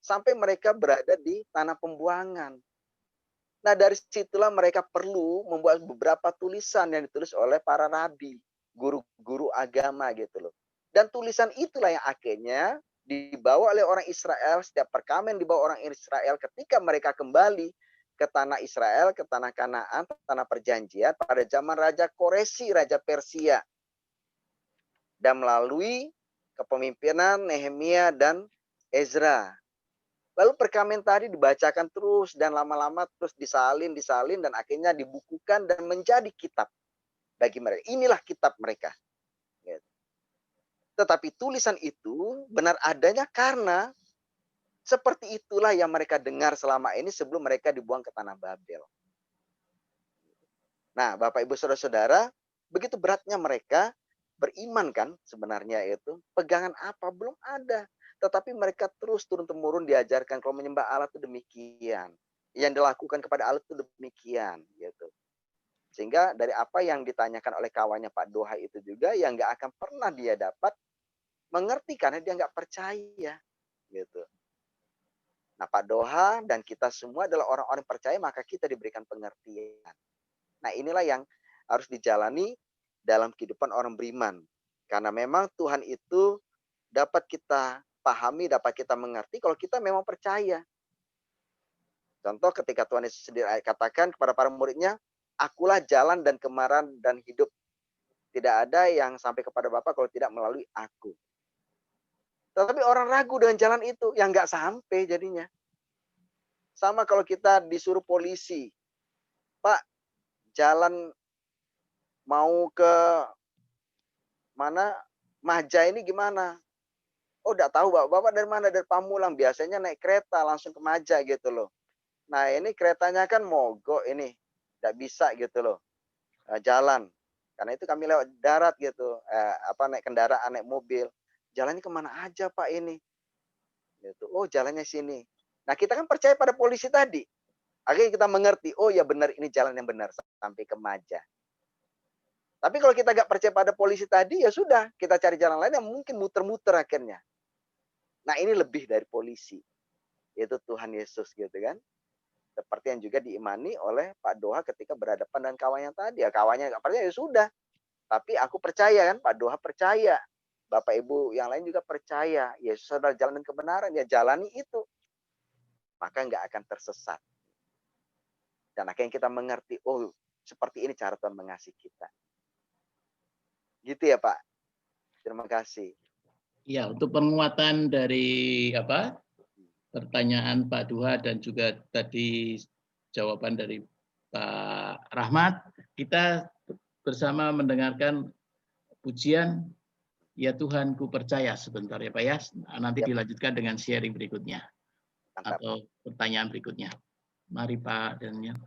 sampai mereka berada di tanah pembuangan. Nah, dari situlah mereka perlu membuat beberapa tulisan yang ditulis oleh para rabi, guru-guru agama gitu loh. Dan tulisan itulah yang akhirnya dibawa oleh orang Israel, setiap perkamen dibawa orang Israel ketika mereka kembali ke tanah Israel, ke tanah Kanaan, tanah perjanjian pada zaman Raja Koresi, Raja Persia. Dan melalui kepemimpinan Nehemia dan Ezra. Lalu perkamen tadi dibacakan terus dan lama-lama terus disalin dan akhirnya dibukukan dan menjadi kitab bagi mereka. Inilah kitab mereka. Tetapi tulisan itu benar adanya karena seperti itulah yang mereka dengar selama ini sebelum mereka dibuang ke tanah Babel. Nah, Bapak Ibu Saudara-saudara, begitu beratnya mereka beriman kan sebenarnya itu. Pegangan apa? Belum ada. Tetapi mereka terus turun-temurun diajarkan kalau menyembah Allah itu demikian. Yang dilakukan kepada Allah itu demikian. Gitu. Sehingga dari apa yang ditanyakan oleh kawannya Pak Doha itu juga, yang nggak akan pernah dia dapat mengerti karena dia nggak percaya. Gitu. Nah, Pak Doha dan kita semua adalah orang-orang percaya, maka kita diberikan pengertian. Nah, inilah yang harus dijalani dalam kehidupan orang beriman. Karena memang Tuhan itu dapat kita pahami, dapat kita mengerti kalau kita memang percaya. Contoh ketika Tuhan Yesus sendiri katakan kepada para muridnya, akulah jalan dan kebenaran dan hidup. Tidak ada yang sampai kepada Bapa kalau tidak melalui aku. Tetapi orang ragu dengan jalan itu, yang nggak sampai jadinya. Sama kalau kita disuruh polisi, Pak, jalan mau ke mana Maja ini gimana? Oh, enggak tahu, Bapak dari mana? Dari Pamulang. Biasanya naik kereta langsung ke Maja gitu loh. Nah, ini keretanya kan mogok ini. Enggak bisa gitu loh. Jalan. Karena itu kami lewat darat gitu. Naik kendaraan, naik mobil. Jalannya kemana aja, Pak, ini? Gitu. Oh, jalannya sini. Nah, kita kan percaya pada polisi tadi. Akhirnya kita mengerti, oh ya benar, ini jalan yang benar sampai ke Maja. Tapi kalau kita nggak percaya pada polisi tadi, ya sudah. Kita cari jalan lain yang mungkin muter-muter akhirnya. Nah, ini lebih dari polisi. Yaitu Tuhan Yesus gitu kan. Seperti yang juga diimani oleh Pak Doha ketika berhadapan dengan kawannya tadi. Ya, kawannya nggak percaya, ya sudah. Tapi aku percaya kan, Pak Doha percaya. Bapak Ibu yang lain juga percaya. Yesus adalah jalan dan kebenaran. Ya jalani itu. Maka nggak akan tersesat. Dan akhirnya kita mengerti, oh seperti ini cara Tuhan mengasihi kita. Gitu ya Pak. Terima kasih. Ya, untuk penguatan dari pertanyaan Pak Duha dan juga tadi jawaban dari Pak Rahmat, kita bersama mendengarkan pujian Ya Tuhan ku percaya sebentar ya Pak ya. Nanti dilanjutkan dengan sharing berikutnya. Mantap. Atau pertanyaan berikutnya. Mari Pak Daniel.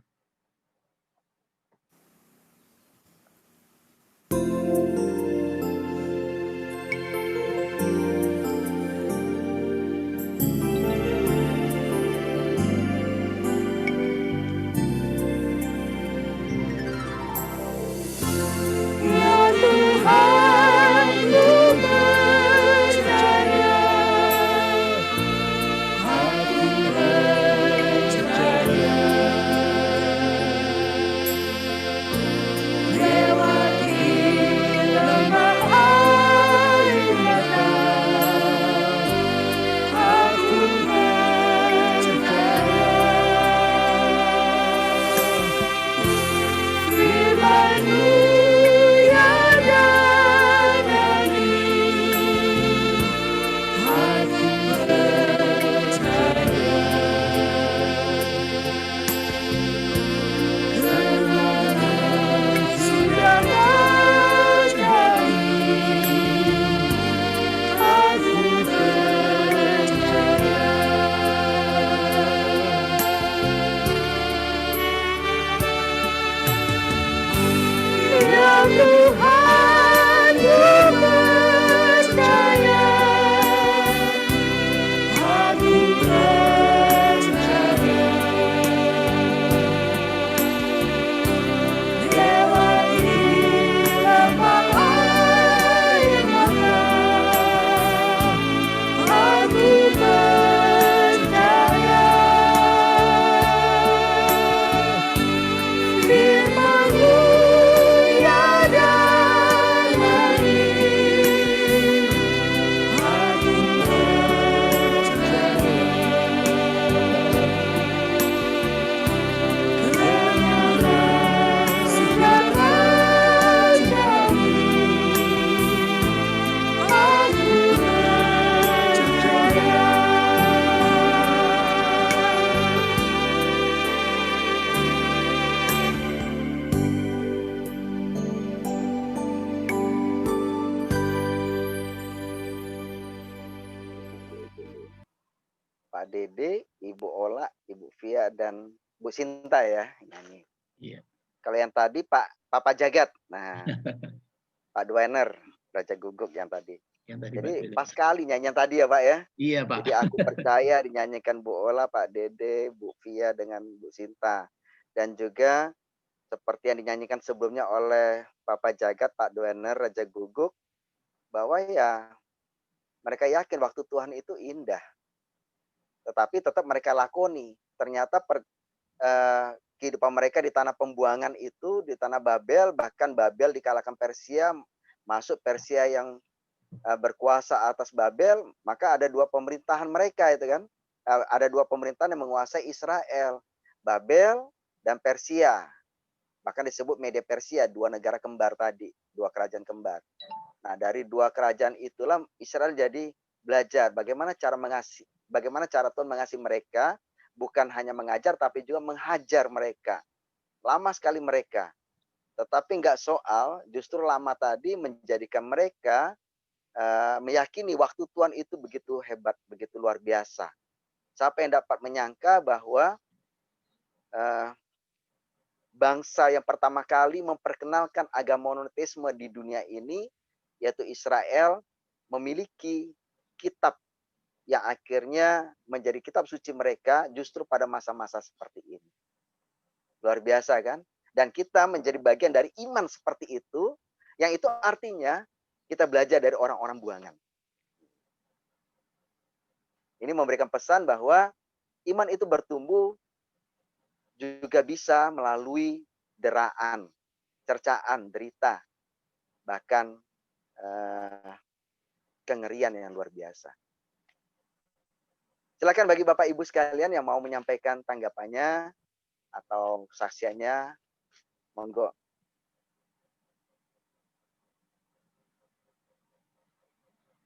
Pak Dede, Ibu Ola, Ibu Via, dan Bu Sinta ya nyanyi. Iya. Kalau yang tadi Papa Jagat, nah Pak Dwener, Raja Guguk yang tadi. Yang tadi Pak Jadi Dede. pas sekali nyanyian tadi ya Pak ya. Iya Pak. Jadi aku percaya dinyanyikan Bu Ola, Pak Dede, Bu Via dengan Bu Sinta. Dan juga seperti yang dinyanyikan sebelumnya oleh Papa Jagat, Pak Dwener, Raja Guguk, bahwa ya mereka yakin waktu Tuhan itu indah. Tetapi tetap mereka lakoni. Ternyata kehidupan mereka di tanah pembuangan itu, di tanah Babel, bahkan Babel dikalahkan Persia, masuk Persia yang berkuasa atas Babel, maka ada dua pemerintahan mereka itu kan. Ada dua pemerintahan yang menguasai Israel, Babel dan Persia. Bahkan disebut Media Persia, dua negara kembar tadi, dua kerajaan kembar. Nah, dari dua kerajaan itulah Israel jadi belajar bagaimana cara Tuhan mengasihi mereka, bukan hanya mengajar tapi juga menghajar mereka. Lama sekali mereka. Tetapi enggak soal, justru lama tadi menjadikan mereka meyakini waktu Tuhan itu begitu hebat, begitu luar biasa. Siapa yang dapat menyangka bahwa bangsa yang pertama kali memperkenalkan agama monoteisme di dunia ini, yaitu Israel, memiliki kitab yang akhirnya menjadi kitab suci mereka justru pada masa-masa seperti ini. Luar biasa kan? Dan kita menjadi bagian dari iman seperti itu, yang itu artinya kita belajar dari orang-orang buangan. Ini memberikan pesan bahwa iman itu bertumbuh juga bisa melalui deraan, cercaan, derita, bahkan kengerian yang luar biasa. Silakan bagi Bapak Ibu sekalian yang mau menyampaikan tanggapannya atau kesaksiannya, monggo.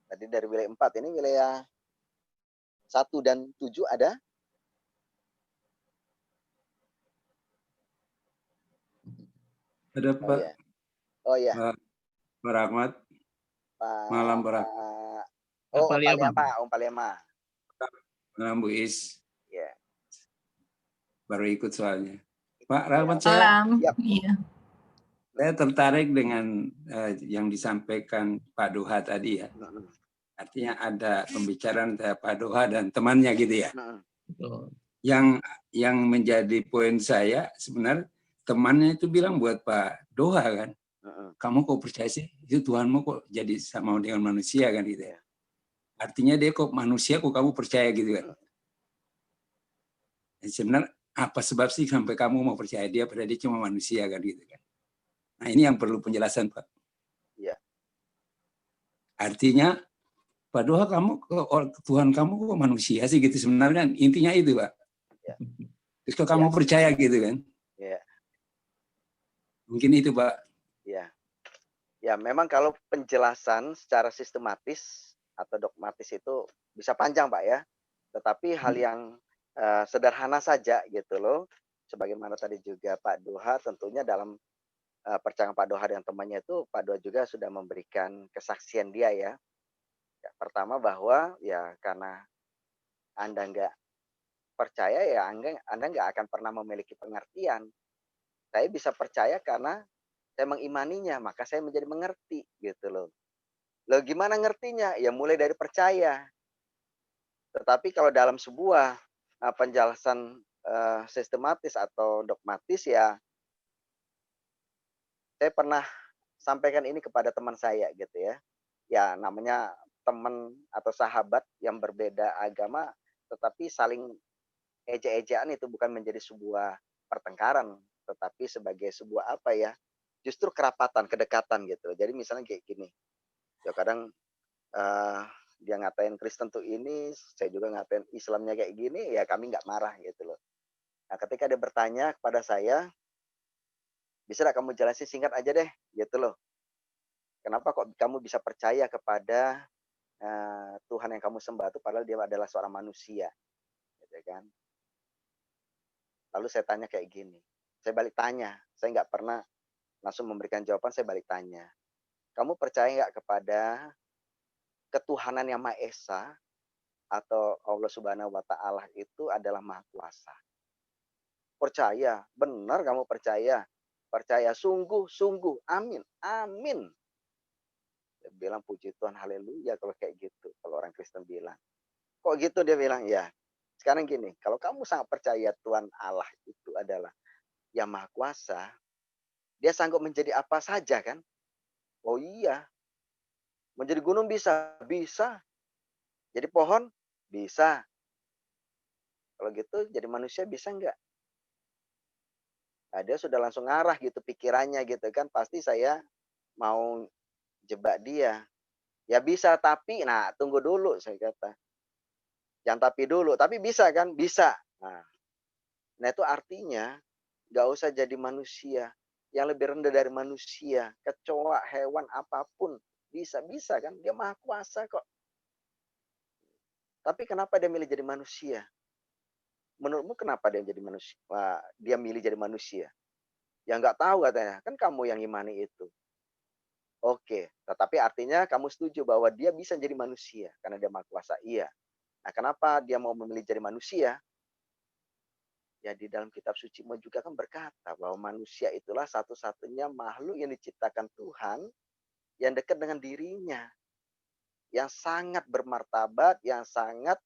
Tadi dari wilayah 4, ini wilayah 1 dan 7 ada? Ada Pak. Oh iya. Pak Rahmat. Malam Pak. Oh, Om Paliama. Malam Bu Is. Ya. Baru ikut soalnya. Pak Rahmat, saya tertarik dengan yang disampaikan Pak Doha tadi ya. Artinya ada pembicaraan antara Pak Doha dan temannya gitu ya. Yang menjadi poin saya sebenarnya temannya itu bilang buat Pak Doha kan, kamu kok percaya sih itu Tuhanmu kok jadi sama dengan manusia kan gitu ya. Artinya dia kok manusia kok kamu percaya gitu kan. Dan sebenarnya apa sebab sih sampai kamu mau percaya dia padahal dia cuma manusia kan gitu kan. Nah ini yang perlu penjelasan Pak. Iya. Artinya Pak Doha Tuhan kamu kok manusia sih gitu sebenarnya kan intinya itu Pak. Ya. Terus kok kamu percaya gitu kan. Iya. Mungkin itu Pak. Ya. Ya memang kalau penjelasan secara sistematis atau dogmatis itu bisa panjang Pak ya. Tetapi hal yang sederhana saja gitu loh. Sebagaimana tadi juga Pak Doha tentunya dalam percakapan Pak Doha dengan temannya itu Pak Doha juga sudah memberikan kesaksian dia ya. Pertama bahwa ya karena Anda nggak percaya ya Anda nggak akan pernah memiliki pengertian. Saya bisa percaya karena saya mengimaninya, maka saya menjadi mengerti gitu loh. Loh gimana ngertinya? Ya mulai dari percaya. Tetapi kalau dalam sebuah penjelasan sistematis atau dogmatis ya, saya pernah sampaikan ini kepada teman saya gitu ya. Ya namanya teman atau sahabat yang berbeda agama, tetapi saling ejek-ejekan itu bukan menjadi sebuah pertengkaran, tetapi sebagai sebuah apa ya, justru kerapatan, kedekatan gitu. Jadi misalnya kayak gini, ya kadang dia ngatain Kristen tuh ini, saya juga ngatain Islamnya kayak gini, ya kami nggak marah gitu loh. Nah ketika dia bertanya kepada saya, bisa nggak kamu jelasin singkat aja deh, gitu loh. Kenapa kok kamu bisa percaya kepada Tuhan yang kamu sembah itu padahal dia adalah seorang manusia, gitu kan? Lalu saya tanya kayak gini, saya balik tanya, saya nggak pernah langsung memberikan jawaban, saya balik tanya, kamu percaya nggak kepada ketuhanan yang Maha Esa, atau Allah Subhanahu wa Ta'ala itu adalah Maha Kuasa. Percaya, benar kamu percaya. Percaya sungguh, amin, amin. Dia bilang puji Tuhan, haleluya kalau kayak gitu. Kalau orang Kristen bilang. Kok gitu dia bilang, ya. Sekarang gini, kalau kamu sangat percaya Tuhan Allah itu adalah yang Maha Kuasa, dia sanggup menjadi apa saja kan? Oh iya. Menjadi gunung bisa? Bisa. Jadi pohon? Bisa. Kalau gitu jadi manusia bisa enggak? Nah, dia sudah langsung ngarah gitu pikirannya gitu kan. Pasti saya mau jebak dia. Ya bisa tapi, nah tunggu dulu saya kata. Jangan tapi dulu, tapi bisa kan? Bisa. Nah itu artinya nggak usah jadi manusia yang lebih rendah dari manusia. Kecoa, hewan, apapun. Bisa kan? Dia Maha Kuasa kok. Tapi kenapa dia milih jadi manusia? Menurutmu kenapa dia jadi manusia? Dia milih jadi manusia? Ya nggak tahu katanya. Kan kamu yang imani itu. Oke, tetapi artinya kamu setuju bahwa dia bisa jadi manusia karena dia Maha Kuasa. Iya. Nah, kenapa dia mau memilih jadi manusia? Ya di dalam kitab suci juga kan berkata bahwa manusia itulah satu-satunya makhluk yang diciptakan Tuhan yang dekat dengan dirinya. Yang sangat bermartabat, yang sangat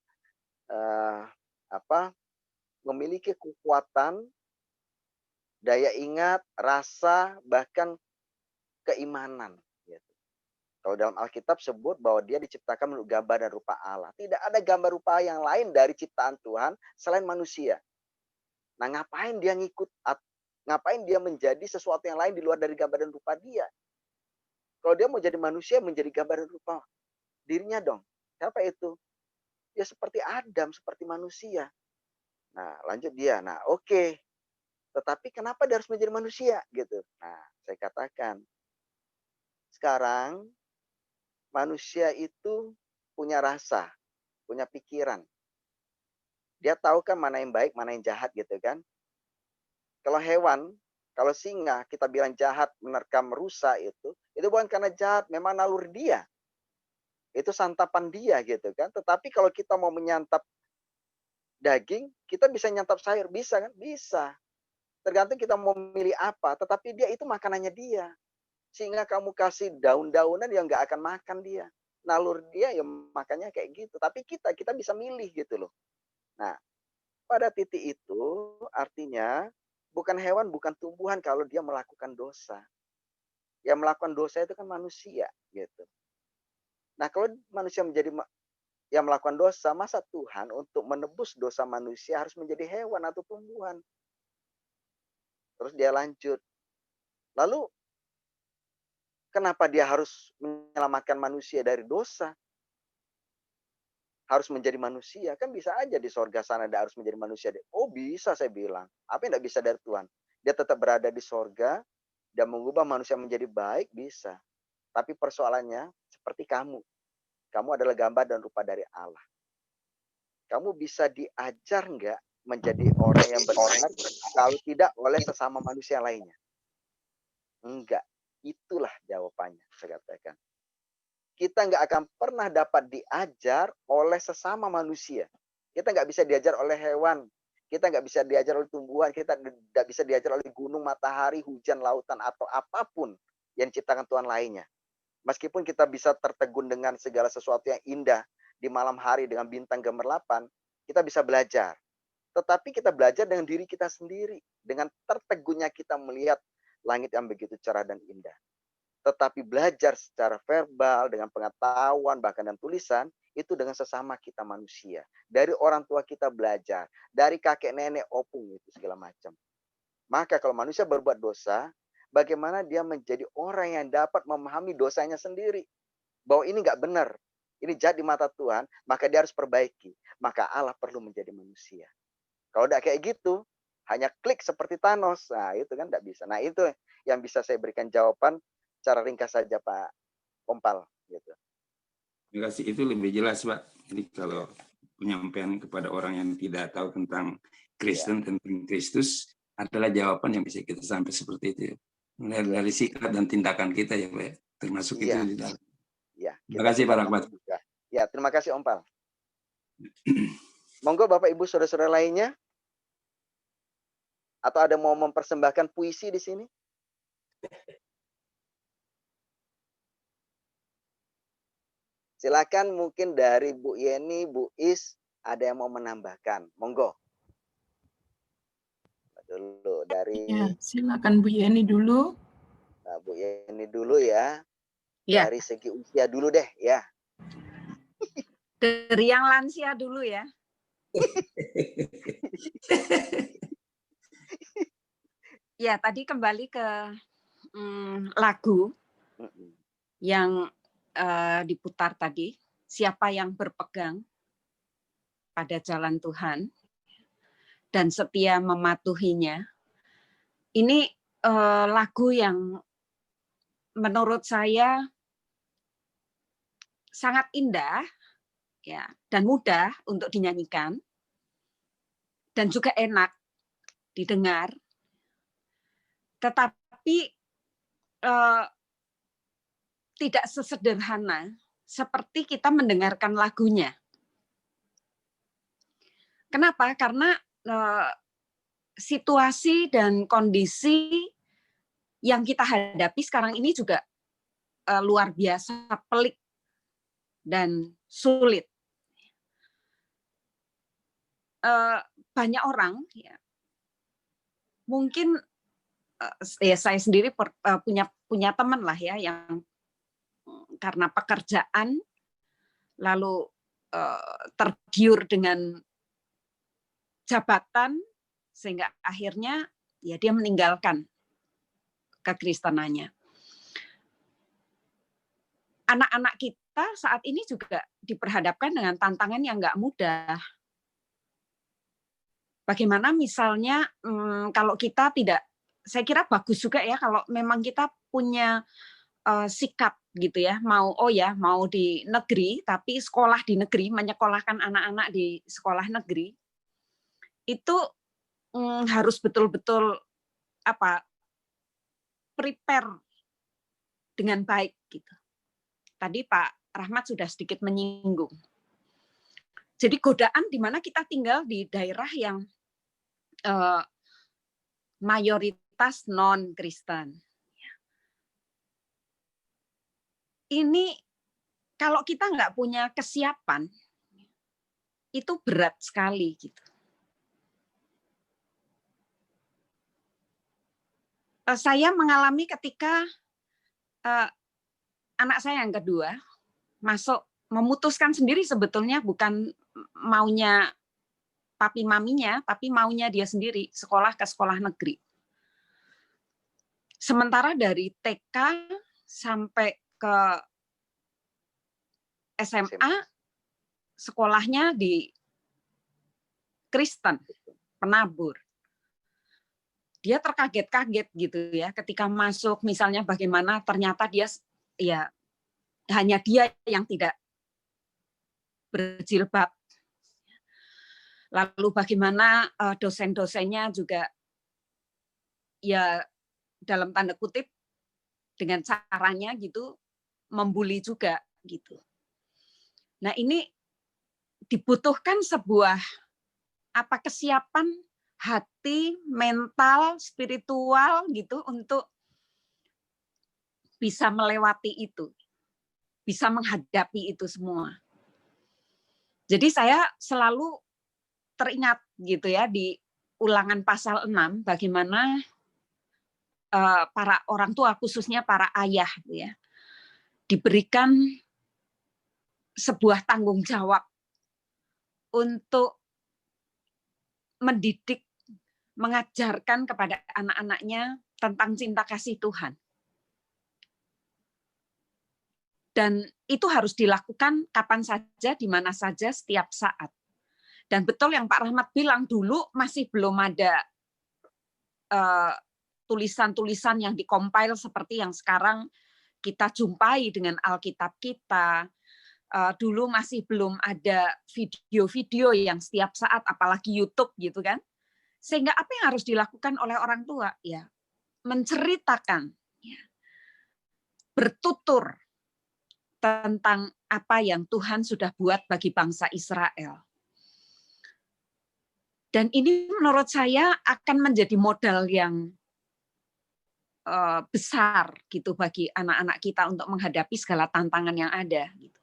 memiliki kekuatan, daya ingat, rasa, bahkan keimanan. Gitu. Kalau dalam Alkitab sebut bahwa dia diciptakan menurut gambar dan rupa Allah. Tidak ada gambar rupa yang lain dari ciptaan Tuhan selain manusia. Nah, ngapain dia ngapain dia menjadi sesuatu yang lain di luar dari gambar dan rupa dia? Kalau dia mau jadi manusia, menjadi gambar dan rupa dirinya dong. Siapa itu? Ya seperti Adam, seperti manusia. Nah, lanjut dia. Nah, oke. Tetapi kenapa dia harus menjadi manusia? Gitu. Nah, saya katakan, sekarang manusia itu punya rasa, punya pikiran. Dia tahu kan mana yang baik, mana yang jahat gitu kan. Kalau hewan, kalau singa kita bilang jahat, menerkam rusa itu bukan karena jahat, memang naluri dia. Itu santapan dia gitu kan. Tetapi kalau kita mau menyantap daging, kita bisa nyantap sayur, bisa kan? Bisa. Tergantung kita mau milih apa, tetapi dia itu makanannya dia. Sehingga kamu kasih daun-daunan yang nggak akan makan dia. Nalur dia ya makannya kayak gitu. Tapi kita bisa milih gitu loh. Nah, pada titik itu artinya bukan hewan, bukan tumbuhan kalau dia melakukan dosa. Yang melakukan dosa itu kan manusia gitu. Nah, kalau manusia menjadi yang melakukan dosa, masa Tuhan untuk menebus dosa manusia harus menjadi hewan atau tumbuhan? Terus dia lanjut. Lalu kenapa dia harus menyelamatkan manusia dari dosa? Harus menjadi manusia. Kan bisa aja di sorga sana dia harus menjadi manusia. Oh bisa saya bilang. Apa yang tidak bisa dari Tuhan? Dia tetap berada di sorga dan mengubah manusia menjadi baik, bisa. Tapi persoalannya seperti kamu. Kamu adalah gambar dan rupa dari Allah. Kamu bisa diajar nggak menjadi orang yang benar kalau tidak oleh sesama manusia lainnya? Enggak. Itulah jawabannya, saya katakan. Kita nggak akan pernah dapat diajar oleh sesama manusia. Kita nggak bisa diajar oleh hewan. Kita nggak bisa diajar oleh tumbuhan. Kita nggak bisa diajar oleh gunung, matahari, hujan, lautan, atau apapun yang diciptakan Tuhan lainnya. Meskipun kita bisa tertegun dengan segala sesuatu yang indah di malam hari dengan bintang gemerlapan, kita bisa belajar. Tetapi kita belajar dengan diri kita sendiri. Dengan tertegunnya kita melihat langit yang begitu cerah dan indah. Tetapi belajar secara verbal, dengan pengetahuan, bahkan dan tulisan, itu dengan sesama kita manusia. Dari orang tua kita belajar. Dari kakek, nenek, opung, itu segala macam. Maka kalau manusia berbuat dosa, bagaimana dia menjadi orang yang dapat memahami dosanya sendiri. Bahwa ini nggak benar. Ini jahat di mata Tuhan, maka dia harus perbaiki. Maka Allah perlu menjadi manusia. Kalau udah kayak gitu, hanya klik seperti Thanos. Nah, itu kan nggak bisa. Nah, itu yang bisa saya berikan jawaban secara ringkas saja, Pak Ompal. Gitu. Terima kasih. Itu lebih jelas, Pak. Jadi kalau penyampaian kepada orang yang tidak tahu tentang Kristen, tentang Kristus, adalah jawaban yang bisa kita sampai seperti itu. Dari sikap dan tindakan kita ya, Pak. Termasuk itu di dalam. Ya, Terima kasih, Pak Rahmat. Ya, terima kasih, Ompal. Monggo Bapak Ibu saudara-saudara lainnya. Atau ada mau mempersembahkan puisi di sini? Silakan mungkin dari Bu Yeni, Bu Is, ada yang mau menambahkan. Monggo. Dulu dari Ya, silakan Bu Yeni dulu. Nah, Bu Yeni dulu ya. Ya, Dari segi usia dulu deh ya. dari yang lansia dulu ya. Ya, tadi kembali ke lagu yang diputar tadi, siapa yang berpegang pada jalan Tuhan dan setia mematuhinya. Ini lagu yang menurut saya sangat indah ya dan mudah untuk dinyanyikan dan juga enak didengar. Tetapi tidak sesederhana seperti kita mendengarkan lagunya. Kenapa? Karena situasi dan kondisi yang kita hadapi sekarang ini juga luar biasa pelik dan sulit. Banyak orang, ya, mungkin ya saya sendiri punya teman lah ya yang karena pekerjaan lalu tergiur dengan jabatan sehingga akhirnya ya dia meninggalkan kekristenannya. Anak-anak kita saat ini juga diperhadapkan dengan tantangan yang nggak mudah. Bagaimana misalnya kalau kita tidak, saya kira bagus juga ya kalau memang kita punya sikap gitu ya, mau di negeri tapi sekolah di negeri, menyekolahkan anak-anak di sekolah negeri itu harus betul-betul prepare dengan baik gitu. Tadi Pak Rahmat sudah sedikit menyinggung. Jadi godaan di mana kita tinggal di daerah yang mayoritas non-Kristen. Ini kalau kita nggak punya kesiapan, itu berat sekali gitu. Saya mengalami ketika anak saya yang kedua masuk, memutuskan sendiri sebetulnya bukan maunya papi maminya, tapi maunya dia sendiri sekolah ke sekolah negeri. Sementara dari TK sampai ke SMA sekolahnya di Kristen, penabur. Dia terkaget-kaget gitu ya ketika masuk, misalnya bagaimana ternyata dia ya hanya dia yang tidak berjilbab. Lalu bagaimana dosen-dosennya juga ya dalam tanda kutip dengan caranya gitu membuli juga gitu. Nah, ini dibutuhkan sebuah kesiapan hati, mental, spiritual gitu untuk bisa melewati itu, bisa menghadapi itu semua. Jadi saya selalu teringat gitu ya di Ulangan pasal 6 bagaimana para orang tua khususnya para ayah gitu ya diberikan sebuah tanggung jawab untuk mendidik, mengajarkan kepada anak-anaknya tentang cinta kasih Tuhan. Dan itu harus dilakukan kapan saja, di mana saja, setiap saat. Dan betul yang Pak Rahmat bilang, dulu masih belum ada tulisan-tulisan yang dikompil seperti yang sekarang kita jumpai dengan Alkitab kita. Dulu masih belum ada video-video yang setiap saat, apalagi YouTube gitu kan. Sehingga apa yang harus dilakukan oleh orang tua? Ya, menceritakan, ya, bertutur tentang apa yang Tuhan sudah buat bagi bangsa Israel. Dan ini menurut saya akan menjadi modal yang besar gitu bagi anak-anak kita untuk menghadapi segala tantangan yang ada. Gitu.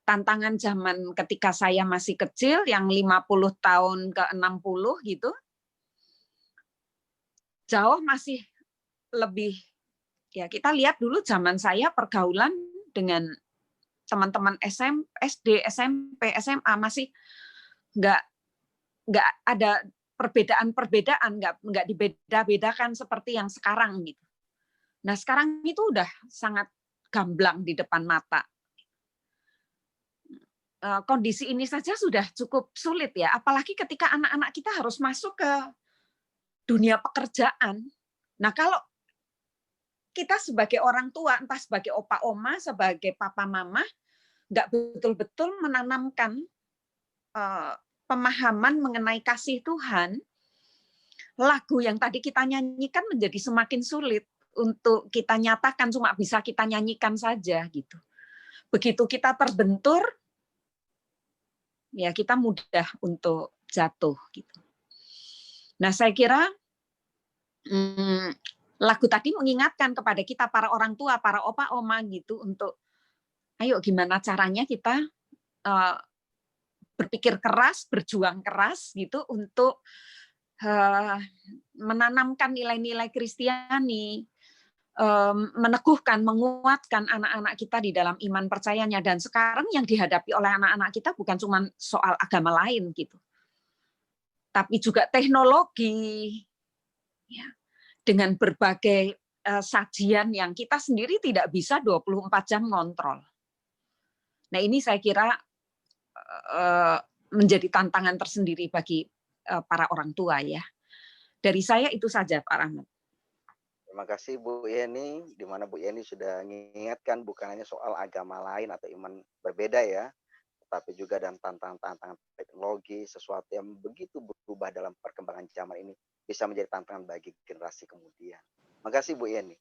Tantangan zaman ketika saya masih kecil, yang 50 tahun ke 60 gitu, jauh masih lebih, ya kita lihat dulu zaman saya pergaulan dengan teman-teman SD, SMP, SMA masih nggak ada perbedaan-perbedaan, nggak dibeda-bedakan seperti yang sekarang gitu. Nah sekarang itu udah sangat gamblang di depan mata. Kondisi ini saja sudah cukup sulit ya, apalagi ketika anak-anak kita harus masuk ke dunia pekerjaan. Nah kalau kita sebagai orang tua, entah sebagai opa oma, sebagai papa mama, nggak betul-betul menanamkan pemahaman mengenai kasih Tuhan, lagu yang tadi kita nyanyikan menjadi semakin sulit untuk kita nyatakan, cuma bisa kita nyanyikan saja gitu. Begitu kita terbentur, ya kita mudah untuk jatuh gitu. Nah, saya kira lagu tadi mengingatkan kepada kita para orang tua, para opa oma gitu untuk ayo gimana caranya kita berpikir keras, berjuang keras gitu untuk menanamkan nilai-nilai Kristiani, meneguhkan, menguatkan anak-anak kita di dalam iman percayanya. Dan sekarang yang dihadapi oleh anak-anak kita bukan cuma soal agama lain gitu, tapi juga teknologi, ya, dengan berbagai sajian yang kita sendiri tidak bisa 24 jam ngontrol. Nah ini saya kira menjadi tantangan tersendiri bagi para orang tua ya. Dari saya itu saja Pak Rahmat. Terima kasih Bu Yeni, di mana Bu Yeni sudah mengingatkan bukan hanya soal agama lain atau iman berbeda ya, tetapi juga dan tantangan-tantangan teknologi, sesuatu yang begitu berubah dalam perkembangan zaman ini bisa menjadi tantangan bagi generasi kemudian. Terima kasih Bu Yeni.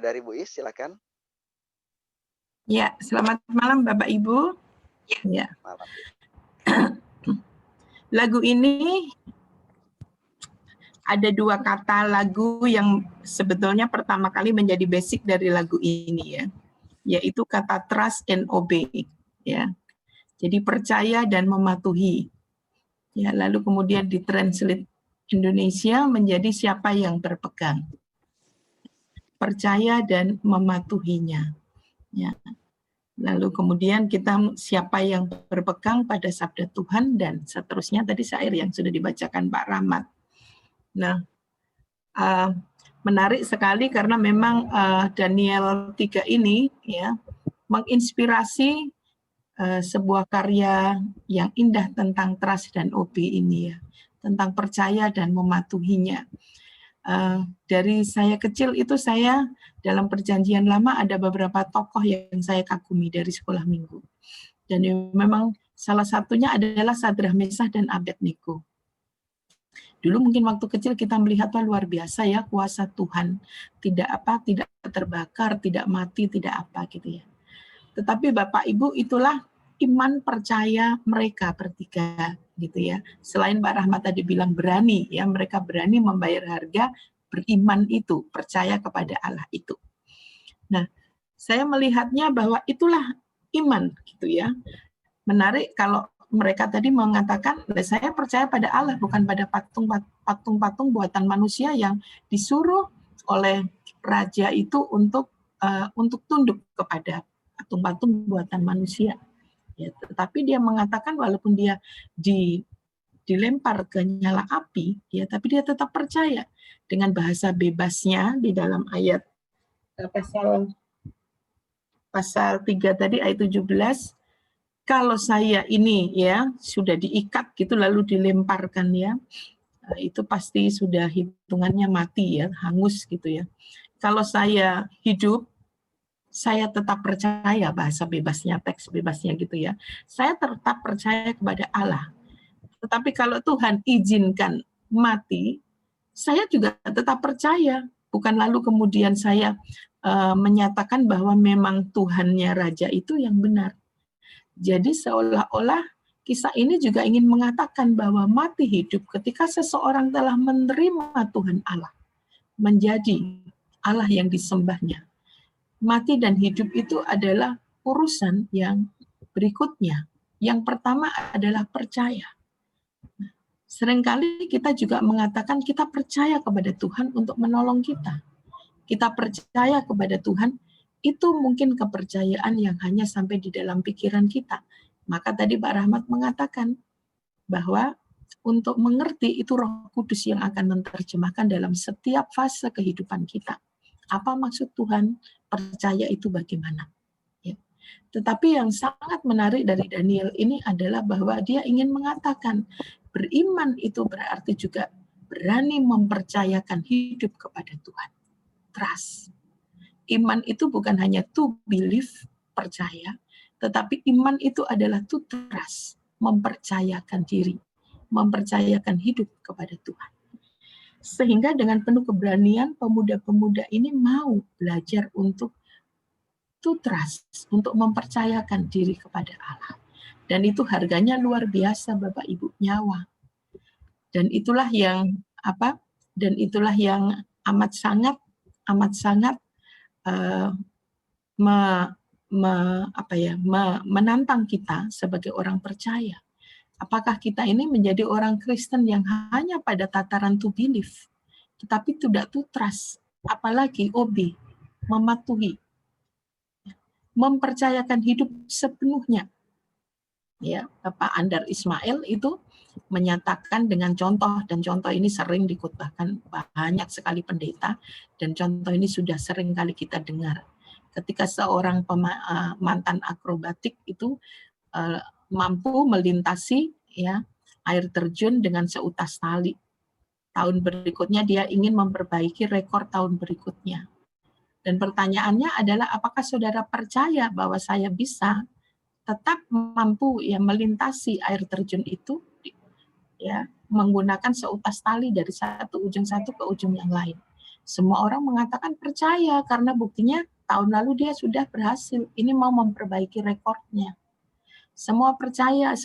Dari Bu Is, silakan. Ya, selamat malam Bapak Ibu. Ya. Malam. Lagu ini ada dua kata lagu yang sebetulnya pertama kali menjadi basic dari lagu ini ya, yaitu kata trust and obey ya. Jadi percaya dan mematuhi. Ya, lalu kemudian ditranslate Indonesia menjadi siapa yang berpegang. Percaya dan mematuhinya. Ya. Lalu kemudian kita siapa yang berpegang pada sabda Tuhan dan seterusnya tadi syair yang sudah dibacakan Pak Rahmat. Nah, menarik sekali karena memang Daniel 3 ini ya menginspirasi sebuah karya yang indah tentang trust dan obey ini ya, tentang percaya dan mematuhinya. Dari saya kecil itu saya dalam perjanjian lama ada beberapa tokoh yang saya kagumi dari sekolah minggu. Dan memang salah satunya adalah Sadrah, Mesah dan Abednego. Dulu mungkin waktu kecil kita melihatnya luar biasa ya kuasa Tuhan, tidak terbakar, tidak mati, tidak apa gitu ya. Tetapi Bapak Ibu itulah iman percaya mereka bertiga gitu ya. Selain Pak Rahmat tadi bilang berani ya, mereka berani membayar harga, beriman itu, percaya kepada Allah itu. Nah, saya melihatnya bahwa itulah iman gitu ya. Menarik kalau mereka tadi mengatakan, saya percaya pada Allah, bukan pada patung-patung buatan manusia yang disuruh oleh raja itu untuk tunduk kepada patung-patung buatan manusia. Ya, tetapi dia mengatakan walaupun dia dilempar ke nyala api, ya, tapi dia tetap percaya dengan bahasa bebasnya di dalam ayat pasal 3 tadi ayat 17. Kalau saya ini ya sudah diikat gitu lalu dilemparkan ya, itu pasti sudah hitungannya mati ya, hangus gitu ya. Kalau saya hidup, saya tetap percaya, bahasa bebasnya, teks bebasnya gitu ya. Saya tetap percaya kepada Allah. Tetapi kalau Tuhan izinkan mati, saya juga tetap percaya. Bukan lalu kemudian saya menyatakan bahwa memang Tuhannya raja itu yang benar. Jadi seolah-olah kisah ini juga ingin mengatakan bahwa mati hidup ketika seseorang telah menerima Tuhan Allah, menjadi Allah yang disembahnya. Mati dan hidup itu adalah urusan yang berikutnya. Yang pertama adalah percaya. Seringkali kita juga mengatakan kita percaya kepada Tuhan untuk menolong kita. Kita percaya kepada Tuhan, itu mungkin kepercayaan yang hanya sampai di dalam pikiran kita. Maka tadi Pak Rahmat mengatakan bahwa untuk mengerti itu Roh Kudus yang akan menerjemahkan dalam setiap fase kehidupan kita. Apa maksud Tuhan? Percaya itu bagaimana? Ya. Tetapi yang sangat menarik dari Daniel ini adalah bahwa dia ingin mengatakan beriman itu berarti juga berani mempercayakan hidup kepada Tuhan. Trust. Iman itu bukan hanya to believe, percaya, tetapi iman itu adalah to trust, mempercayakan diri, mempercayakan hidup kepada Tuhan. Sehingga dengan penuh keberanian pemuda-pemuda ini mau belajar untuk to trust, untuk mempercayakan diri kepada Allah. Dan itu harganya luar biasa Bapak Ibu, nyawa. Dan itulah yang amat sangat menantang kita sebagai orang percaya. Apakah kita ini menjadi orang Kristen yang hanya pada tataran to believe, tetapi tidak to trust, apalagi obey, mematuhi, mempercayakan hidup sepenuhnya. Ya, Bapak Andar Ismail itu menyatakan dengan contoh, dan contoh ini sering dikutbahkan banyak sekali pendeta, dan contoh ini sudah sering kali kita dengar. Ketika seorang mantan akrobatik itu mampu melintasi ya air terjun dengan seutas tali. Tahun berikutnya dia ingin memperbaiki rekor tahun berikutnya. Dan pertanyaannya adalah apakah saudara percaya bahwa saya bisa tetap mampu ya melintasi air terjun itu ya menggunakan seutas tali dari satu ke ujung yang lain. Semua orang mengatakan percaya karena buktinya tahun lalu dia sudah berhasil. Ini mau memperbaiki rekornya. Semua percaya.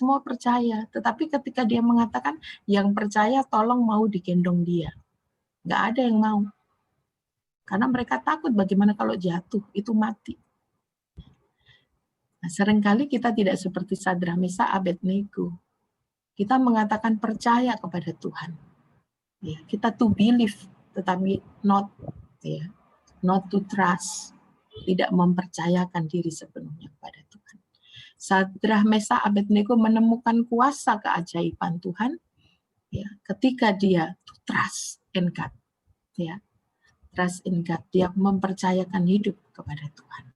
Tetapi ketika dia mengatakan yang percaya tolong mau digendong dia. Nggak ada yang mau. Karena mereka takut bagaimana kalau jatuh, itu mati. Nah, seringkali kita tidak seperti Sadrah, Mesakh, Abednego. Kita mengatakan percaya kepada Tuhan. Ya, kita to believe, tetapi not to trust. Tidak mempercayakan diri sepenuhnya kepada Tuhan. Sadrah, Mesakh, Abednego menemukan kuasa keajaiban Tuhan ya, ketika dia to trust in God. Ya, trust in God, dia mempercayakan hidup kepada Tuhan.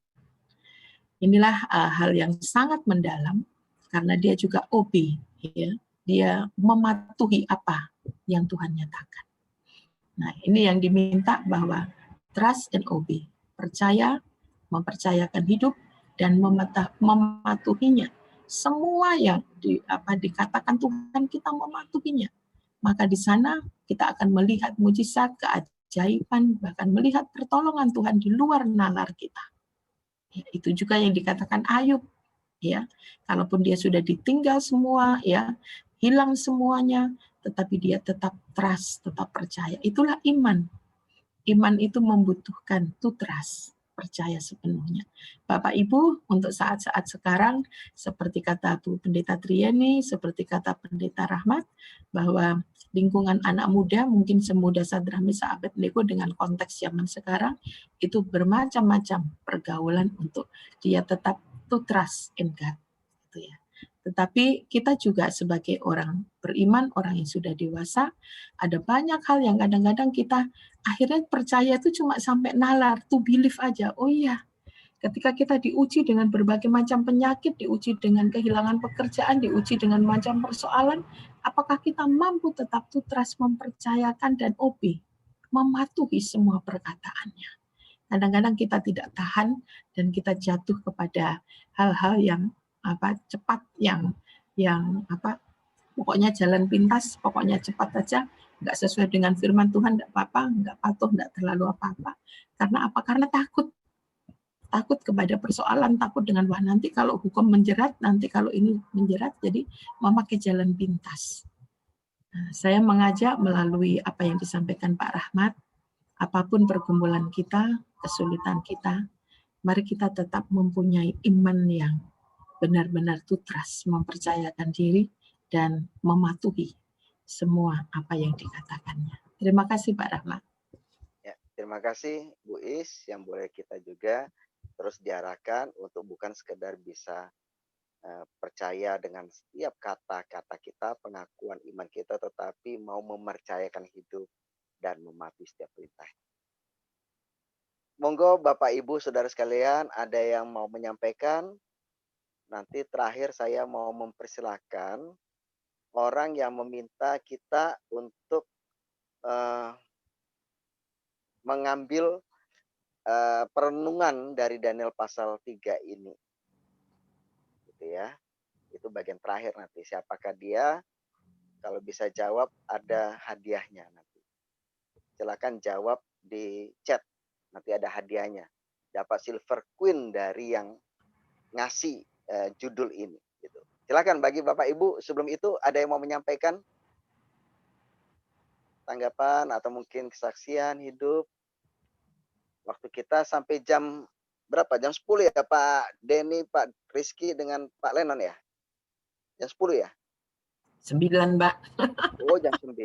Inilah hal yang sangat mendalam karena dia juga obey, ya. Dia mematuhi apa yang Tuhan nyatakan. Nah, ini yang diminta bahwa trust and obey, percaya, mempercayakan hidup dan mematuhinya. Semua yang dikatakan Tuhan kita mematuhinya. Maka di sana kita akan melihat mujizat, keajaiban, bahkan melihat pertolongan Tuhan di luar nalar kita. Ya, itu juga yang dikatakan Ayub, ya. Kalaupun dia sudah ditinggal semua, ya, hilang semuanya, tetapi dia tetap trust, tetap percaya. Itulah iman. Iman itu membutuhkan to trust, percaya sepenuhnya. Bapak Ibu, untuk saat-saat sekarang, seperti kata Bu Pendeta Trieni, seperti kata Pendeta Rahmat, bahwa lingkungan anak muda mungkin semudah Sadrah, Mesakh, Abednego dengan konteks zaman sekarang itu bermacam-macam pergaulan untuk dia tetap to trust in God, gitu ya. Tetapi kita juga sebagai orang beriman, orang yang sudah dewasa, ada banyak hal yang kadang-kadang kita akhirnya percaya itu cuma sampai nalar, to believe aja. Oh iya, ketika kita diuji dengan berbagai macam penyakit, diuji dengan kehilangan pekerjaan, diuji dengan macam persoalan, apakah kita mampu tetap to trust, mempercayakan dan obey, mematuhi semua perkataannya. Kadang-kadang kita tidak tahan dan kita jatuh kepada hal-hal yang cepat, yang pokoknya jalan pintas, pokoknya cepat aja, nggak sesuai dengan firman Tuhan, nggak apa-apa, nggak patuh, nggak terlalu apa-apa. Karena apa? Karena takut. takut kepada persoalan, takut dengan wah nanti kalau hukum menjerat, nanti kalau ini menjerat, jadi memakai jalan pintas. Nah, saya mengajak melalui apa yang disampaikan Pak Rahmat, apapun pergumulan kita, kesulitan kita, mari kita tetap mempunyai iman yang benar-benar tutras, mempercayakan diri, dan mematuhi semua apa yang dikatakannya. Terima kasih Pak Rahmat. Ya, terima kasih Bu Is, yang boleh kita juga terus diarahkan untuk bukan sekedar bisa percaya dengan setiap kata-kata kita, pengakuan iman kita, tetapi mau mempercayakan hidup dan mematuhi setiap perintah. Monggo Bapak Ibu Saudara sekalian, ada yang mau menyampaikan? Nanti terakhir saya mau mempersilahkan orang yang meminta kita untuk mengambil perenungan dari Daniel pasal 3 ini. Gitu ya. Itu bagian terakhir nanti. Siapakah dia? Kalau bisa jawab ada hadiahnya nanti. Silakan jawab di chat. Nanti ada hadiahnya. Dapat silver queen dari yang ngasih judul ini. Gitu. Silakan bagi Bapak Ibu. Sebelum itu ada yang mau menyampaikan tanggapan atau mungkin kesaksian hidup. Waktu kita sampai jam berapa? Jam 10 ya Pak Denny, Pak Rizky dengan Pak Lenon ya? Jam 10 ya? 9 Mbak. Oh jam 9.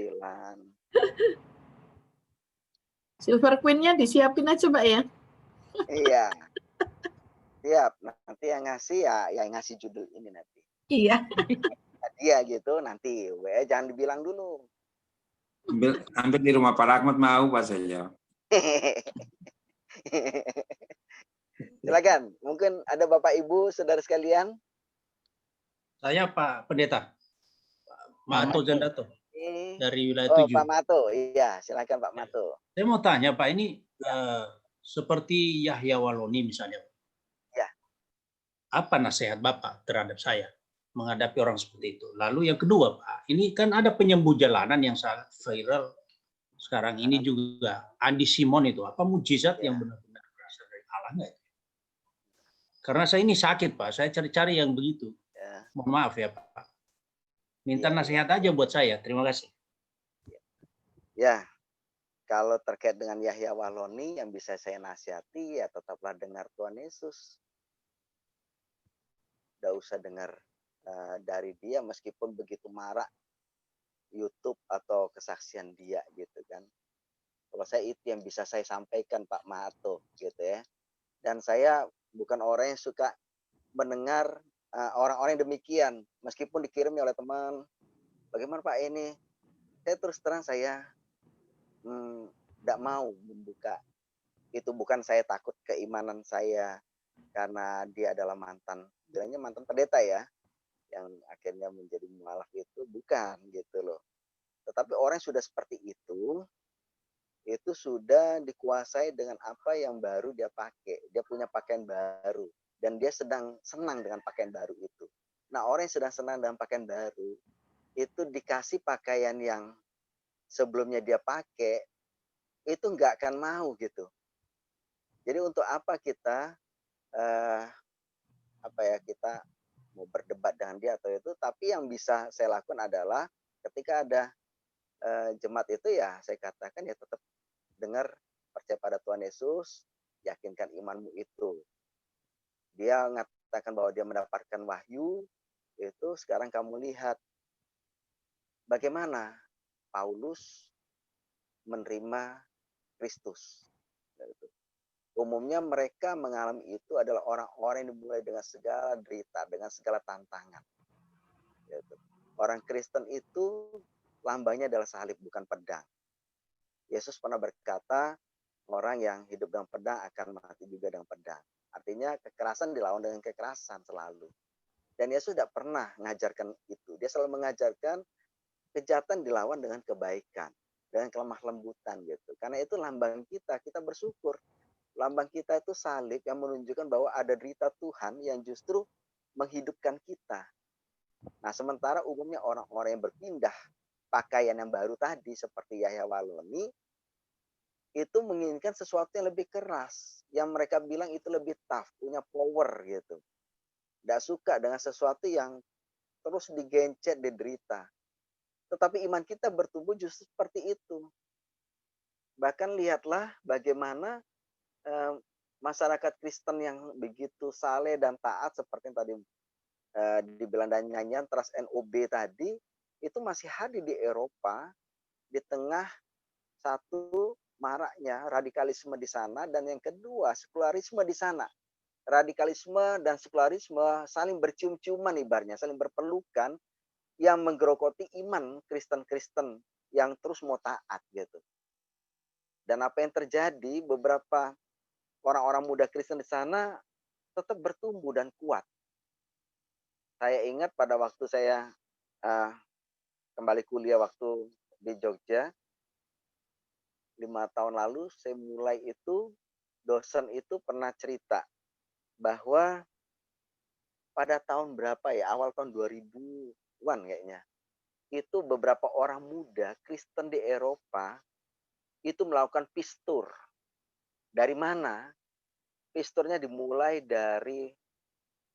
Silver Queen-nya disiapin aja Mbak ya. Iya. Siap. Nanti yang ngasih ya yang ngasih judul ini nanti. Iya. Dia gitu nanti. Jangan dibilang dulu. Hampir di rumah Pak Rahmat mau Pak saya. Silakan. Mungkin ada Bapak Ibu Saudara sekalian. Saya Pak Pendeta. Mato Jandato dari wilayah 7. Pak Mato. Iya, silakan Pak Mato. Saya mau tanya Pak, ini seperti Yahya Waloni misalnya. Ya. Apa nasihat Bapak terhadap saya menghadapi orang seperti itu? Lalu yang kedua Pak, ini kan ada penyembuh jalanan yang sangat viral sekarang ini juga, Andi Simon itu. Apa mujizat yang benar-benar berasal dari Allah nggak? Karena saya ini sakit Pak, saya cari-cari yang begitu. Mohon maaf ya Pak. Minta nasihat aja buat saya. Terima kasih. Ya, kalau terkait dengan Yahya Waloni yang bisa saya nasihati ya tetaplah dengar Tuhan Yesus. Tidak usah dengar dari dia meskipun begitu marak YouTube atau kesaksian dia gitu kan. Kalau saya itu yang bisa saya sampaikan Pak Mato gitu ya. Dan saya bukan orang yang suka mendengar orang-orang yang demikian, meskipun dikirimnya oleh teman, bagaimana Pak ini? Saya terus terang saya tidak mau membuka. Itu bukan saya takut keimanan saya karena dia adalah bilangnya mantan pendeta ya, yang akhirnya menjadi mualaf itu bukan gitu loh. Tetapi orang yang sudah seperti itu sudah dikuasai dengan apa yang baru dia pakai. Dia punya pakaian baru. Dan dia sedang senang dengan pakaian baru itu. Nah, orang yang sedang senang dengan pakaian baru, itu dikasih pakaian yang sebelumnya dia pakai, itu nggak akan mau gitu. Jadi untuk apa kita, kita mau berdebat dengan dia atau itu, tapi yang bisa saya lakukan adalah ketika ada jemaat itu ya, saya katakan ya tetap dengar, percaya pada Tuhan Yesus, yakinkan imanmu itu. Dia mengatakan bahwa dia mendapatkan wahyu, itu sekarang kamu lihat bagaimana Paulus menerima Kristus. Umumnya mereka mengalami itu adalah orang-orang yang dimulai dengan segala derita, dengan segala tantangan. Orang Kristen itu lambangnya adalah salib, bukan pedang. Yesus pernah berkata, orang yang hidup dengan pedang akan mati juga dengan pedang. Artinya kekerasan dilawan dengan kekerasan selalu. Dan Yesus tidak pernah mengajarkan itu. Dia selalu mengajarkan kejahatan dilawan dengan kebaikan, dengan kelemah lembutan gitu. Karena itu lambang kita bersyukur. Lambang kita itu salib yang menunjukkan bahwa ada derita Tuhan yang justru menghidupkan kita. Nah, sementara umumnya orang-orang yang berpindah pakaian yang baru tadi seperti Yahya Waloni itu menginginkan sesuatu yang lebih keras, yang mereka bilang itu lebih tough, punya power gitu. Tidak suka dengan sesuatu yang terus digencet, diderita. Tetapi iman kita bertumbuh justru seperti itu. Bahkan lihatlah bagaimana masyarakat Kristen yang begitu saleh dan taat seperti yang tadi dibilang dan nyanyian Trust NOB tadi, itu masih hadir di Eropa di tengah satu maraknya radikalisme di sana, dan yang kedua sekularisme di sana. Radikalisme dan sekularisme saling bercium-ciuman ibaratnya, saling berpelukan, yang menggerogoti iman Kristen-Kristen yang terus mau taat gitu. Dan apa yang terjadi, beberapa orang-orang muda Kristen di sana tetap bertumbuh dan kuat. Saya ingat pada waktu saya kembali kuliah waktu di Jogja, 5 tahun lalu, saya mulai itu, dosen itu pernah cerita bahwa pada tahun berapa ya, awal tahun 2000-an kayaknya, itu beberapa orang muda Kristen di Eropa itu melakukan peace tour. Dari mana? Peace tour-nya dimulai dari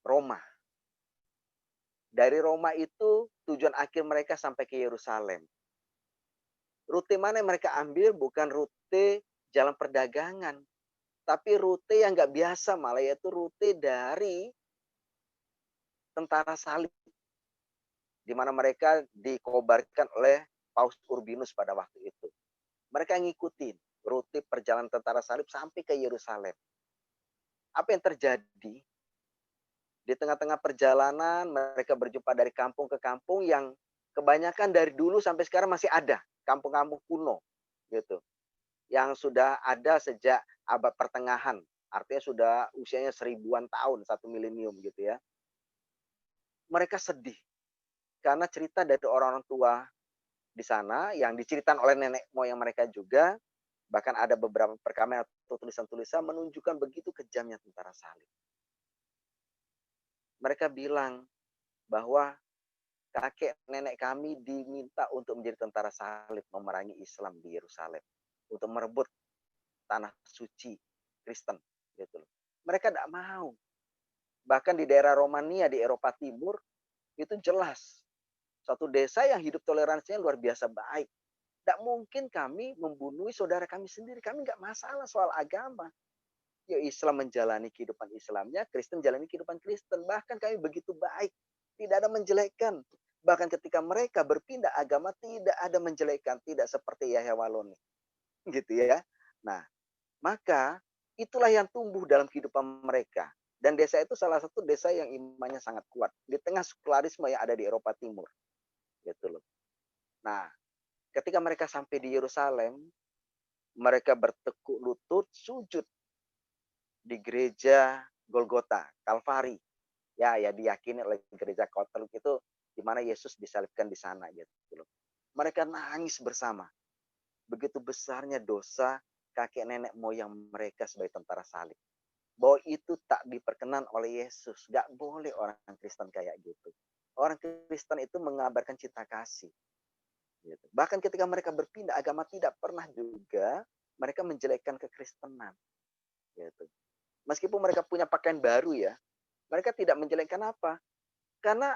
Roma. Dari Roma itu tujuan akhir mereka sampai ke Yerusalem. Rute mana yang mereka ambil bukan rute jalan perdagangan, tapi rute yang nggak biasa, malah yaitu rute dari tentara salib, di mana mereka dikobarkan oleh Paus Urbinus pada waktu itu. Mereka ngikutin rute perjalanan tentara salib sampai ke Yerusalem. Apa yang terjadi? Di tengah-tengah perjalanan mereka berjumpa dari kampung ke kampung yang kebanyakan dari dulu sampai sekarang masih ada, kampung-kampung kuno gitu. Yang sudah ada sejak abad pertengahan, artinya sudah usianya 1000-an tahun, 1 milenium gitu ya. Mereka sedih karena cerita dari orang-orang tua di sana yang diceritakan oleh nenek moyang mereka juga, bahkan ada beberapa perkamen atau tulisan-tulisan menunjukkan begitu kejamnya tentara salib. Mereka bilang bahwa kakek nenek kami diminta untuk menjadi tentara salib memerangi Islam di Yerusalem, untuk merebut tanah suci Kristen gitu loh. Mereka tidak mau. Bahkan di daerah Romania di Eropa Timur itu jelas satu desa yang hidup toleransinya luar biasa baik. Tidak mungkin kami membunuh saudara kami sendiri. Kami nggak masalah soal agama. Ya, Islam menjalani kehidupan Islamnya, Kristen menjalani kehidupan Kristen. Bahkan kami begitu baik, tidak ada menjelekkan. Bahkan ketika mereka berpindah agama tidak ada menjelekkan, tidak seperti Yahya Waloni, gitu ya. Nah, maka itulah yang tumbuh dalam kehidupan mereka. Dan desa itu salah satu desa yang imannya sangat kuat di tengah sekularisme yang ada di Eropa Timur, gitu loh. Nah, ketika mereka sampai di Yerusalem, mereka bertekuk lutut, sujud di gereja Golgota, Kalvari. Ya diyakini oleh gereja Katolik itu di mana Yesus disalibkan di sana gitu loh. Mereka nangis bersama. Begitu besarnya dosa kakek nenek moyang mereka sebagai tentara salib. Bahwa itu tak diperkenan oleh Yesus. Gak boleh orang Kristen kayak gitu. Orang Kristen itu mengabarkan cinta kasih. Gitu. Bahkan ketika mereka berpindah agama tidak pernah juga mereka menjelekkan kekristenan. Gitu. Meskipun mereka punya pakaian baru ya, mereka tidak menjelekkan apa. Karena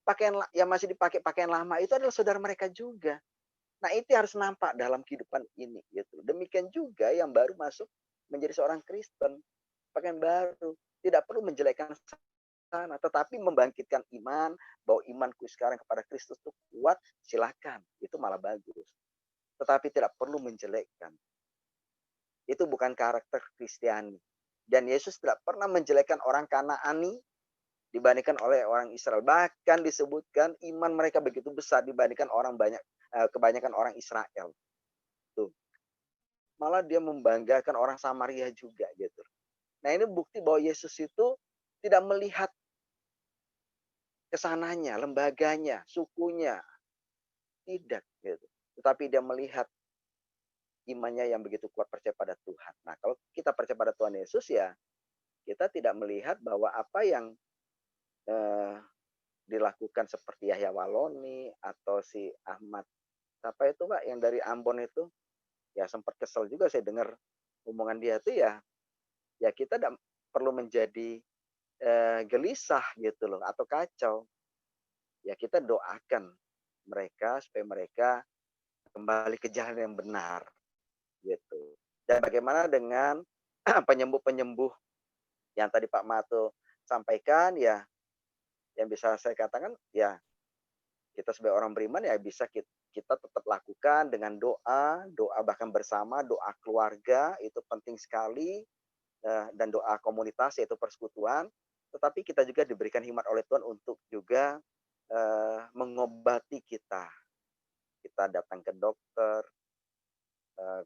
pakaian yang masih dipakai pakaian lama itu adalah saudara mereka juga. Nah, itu harus nampak dalam kehidupan ini gitu. Demikian juga yang baru masuk menjadi seorang Kristen, pakaian baru, tidak perlu menjelekkan sana, tetapi membangkitkan iman, bahwa imanku sekarang kepada Kristus itu kuat, silakan, itu malah bagus. Tetapi tidak perlu menjelekkan. Itu bukan karakter Kristiani. Dan Yesus tidak pernah menjelekkan orang Kanaani dibandingkan oleh orang Israel. Bahkan disebutkan iman mereka begitu besar dibandingkan kebanyakan orang Israel. Tuh. Malah dia membanggakan orang Samaria juga gitu. Nah, ini bukti bahwa Yesus itu tidak melihat kesananya, lembaganya, sukunya. Tidak gitu. Tetapi dia melihat imannya yang begitu kuat percaya pada Tuhan. Nah, kalau kita percaya pada Tuhan Yesus ya kita tidak melihat bahwa apa yang dilakukan seperti Yahya Waloni atau si Ahmad, apa itu Pak yang dari Ambon itu, Ya sempat kesel juga saya dengar omongan dia tuh ya kita tidak perlu menjadi gelisah gitu loh atau kacau. Ya kita doakan mereka supaya mereka kembali ke jalan yang benar gitu. Dan bagaimana dengan penyembuh-penyembuh yang tadi Pak Mato sampaikan, ya yang bisa saya katakan ya kita sebagai orang beriman ya bisa kita tetap lakukan dengan doa bahkan bersama, doa keluarga itu penting sekali, dan doa komunitas yaitu persekutuan. Tetapi kita juga diberikan hikmat oleh Tuhan untuk juga mengobati kita. Kita datang ke dokter,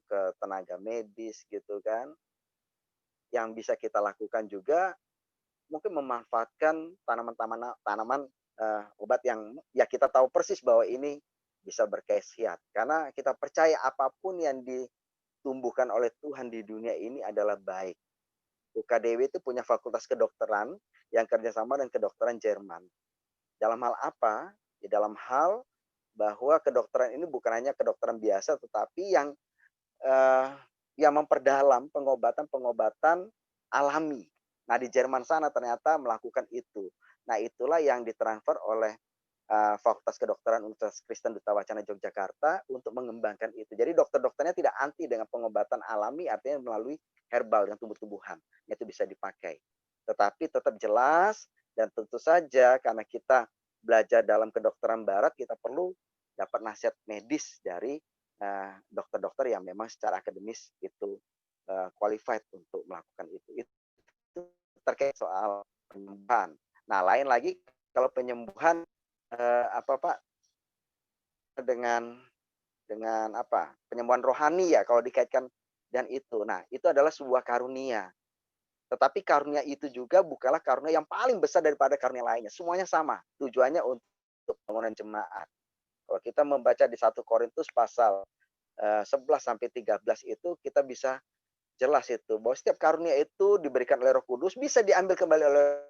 ke tenaga medis gitu kan. Yang bisa kita lakukan juga mungkin memanfaatkan tanaman obat yang ya kita tahu persis bahwa ini bisa berkhasiat. Karena kita percaya apapun yang ditumbuhkan oleh Tuhan di dunia ini adalah baik. UKDW itu punya fakultas kedokteran yang kerjasama dengan kedokteran Jerman. Dalam hal apa? Ya, dalam hal bahwa kedokteran ini bukan hanya kedokteran biasa, tetapi yang memperdalam pengobatan alami. Nah, di Jerman sana ternyata melakukan itu. Nah, itulah yang ditransfer oleh Fakultas Kedokteran Universitas Kristen Duta Wacana Yogyakarta untuk mengembangkan itu. Jadi dokter-dokternya tidak anti dengan pengobatan alami, artinya melalui herbal dan tumbuh-tumbuhan. Itu bisa dipakai. Tetapi tetap jelas dan tentu saja karena kita belajar dalam kedokteran barat, kita perlu dapat nasihat medis dari dokter-dokter yang memang secara akademis itu qualified untuk melakukan itu. Itu terkait soal penyembuhan. Nah, lain lagi kalau penyembuhan dengan apa? Penyembuhan rohani ya kalau dikaitkan dan itu. Nah, itu adalah sebuah karunia. Tetapi karunia itu juga bukanlah karunia yang paling besar daripada karunia lainnya. Semuanya sama. Tujuannya untuk bangunan jemaat. Kalau kita membaca di 1 Korintus pasal 11 sampai 13 itu kita bisa jelas itu bahwa setiap karunia itu diberikan oleh Roh Kudus, bisa diambil kembali oleh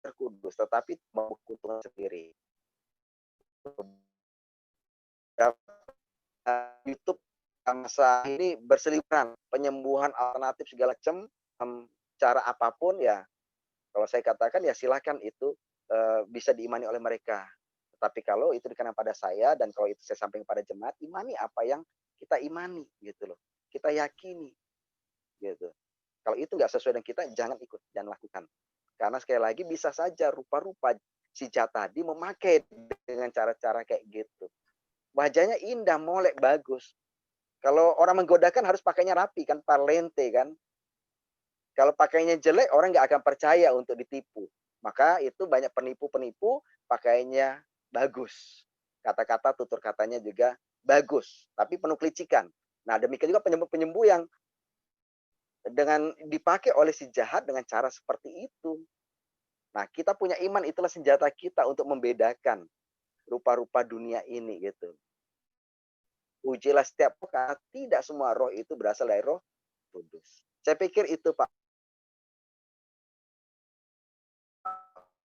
Roh Kudus, tetapi mau keuntungan sendiri. YouTube masa ini berseliweran penyembuhan alternatif segala macam cara apapun ya. Kalau saya katakan ya silakan itu bisa diimani oleh mereka. Tapi kalau itu dikenakan pada saya dan kalau itu saya sampaikan pada jemaat, imani apa yang kita imani gitu loh. Kita yakini gitu. Kalau itu nggak sesuai dengan kita, jangan ikut dan lakukan. Karena sekali lagi bisa saja rupa-rupa si Jat tadi memakai dengan cara-cara kayak gitu. Wajahnya indah, molek, bagus. Kalau orang menggodakan harus pakainya rapi kan, parlente kan. Kalau pakainya jelek, orang nggak akan percaya untuk ditipu. Maka itu banyak penipu-penipu pakainya bagus. Kata-kata tutur katanya juga bagus, tapi penuh kelicikan. Nah, demikian juga penyembuh-penyembuh yang dengan dipakai oleh si jahat dengan cara seperti itu. Nah, kita punya iman, itulah senjata kita untuk membedakan rupa-rupa dunia ini gitu. Ujilah setiap perkara, tidak semua roh itu berasal dari Roh Kudus. Saya pikir itu Pak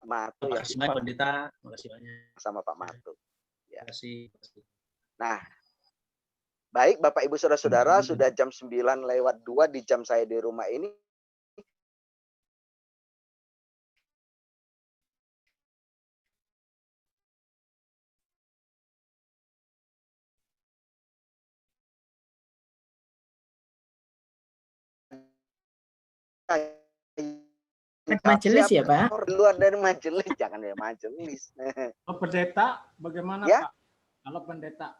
Matu. Terima kasih banyak Pendeta, terima kasih banyak. Sama Pak Matu. Ya. Terima kasih. Nah, baik Bapak Ibu Saudara-saudara, sudah jam 9:02 di jam saya di rumah ini. Majelis ya Pak? Luar dari majelis, jangan dari majelis. Kalau pendeta bagaimana Ya? Pak? Kalau pendeta?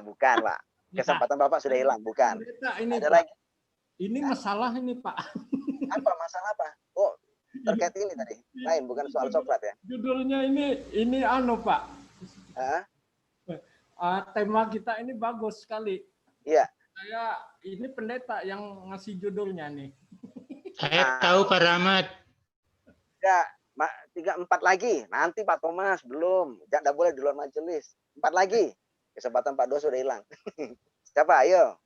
Bukan Pak. Kesempatan Bapak sudah hilang, bukan. Pendeta ini Ada Pak. lagi. Ini masalah ini Pak. Apa masalah apa? Oh, terkait ini tadi. Lain, bukan soal coklat ya. Judulnya ini anu Pak. Tema kita ini bagus sekali. Iya. Saya ini pendeta yang ngasih judulnya nih. Saya tahu Pak Rahmat. Ya, 3-4 lagi. Nanti Pak Thomas belum. Jangan boleh di luar majelis. 4 lagi. Kesempatan Pak Dos sudah hilang. Siapa? Ayo.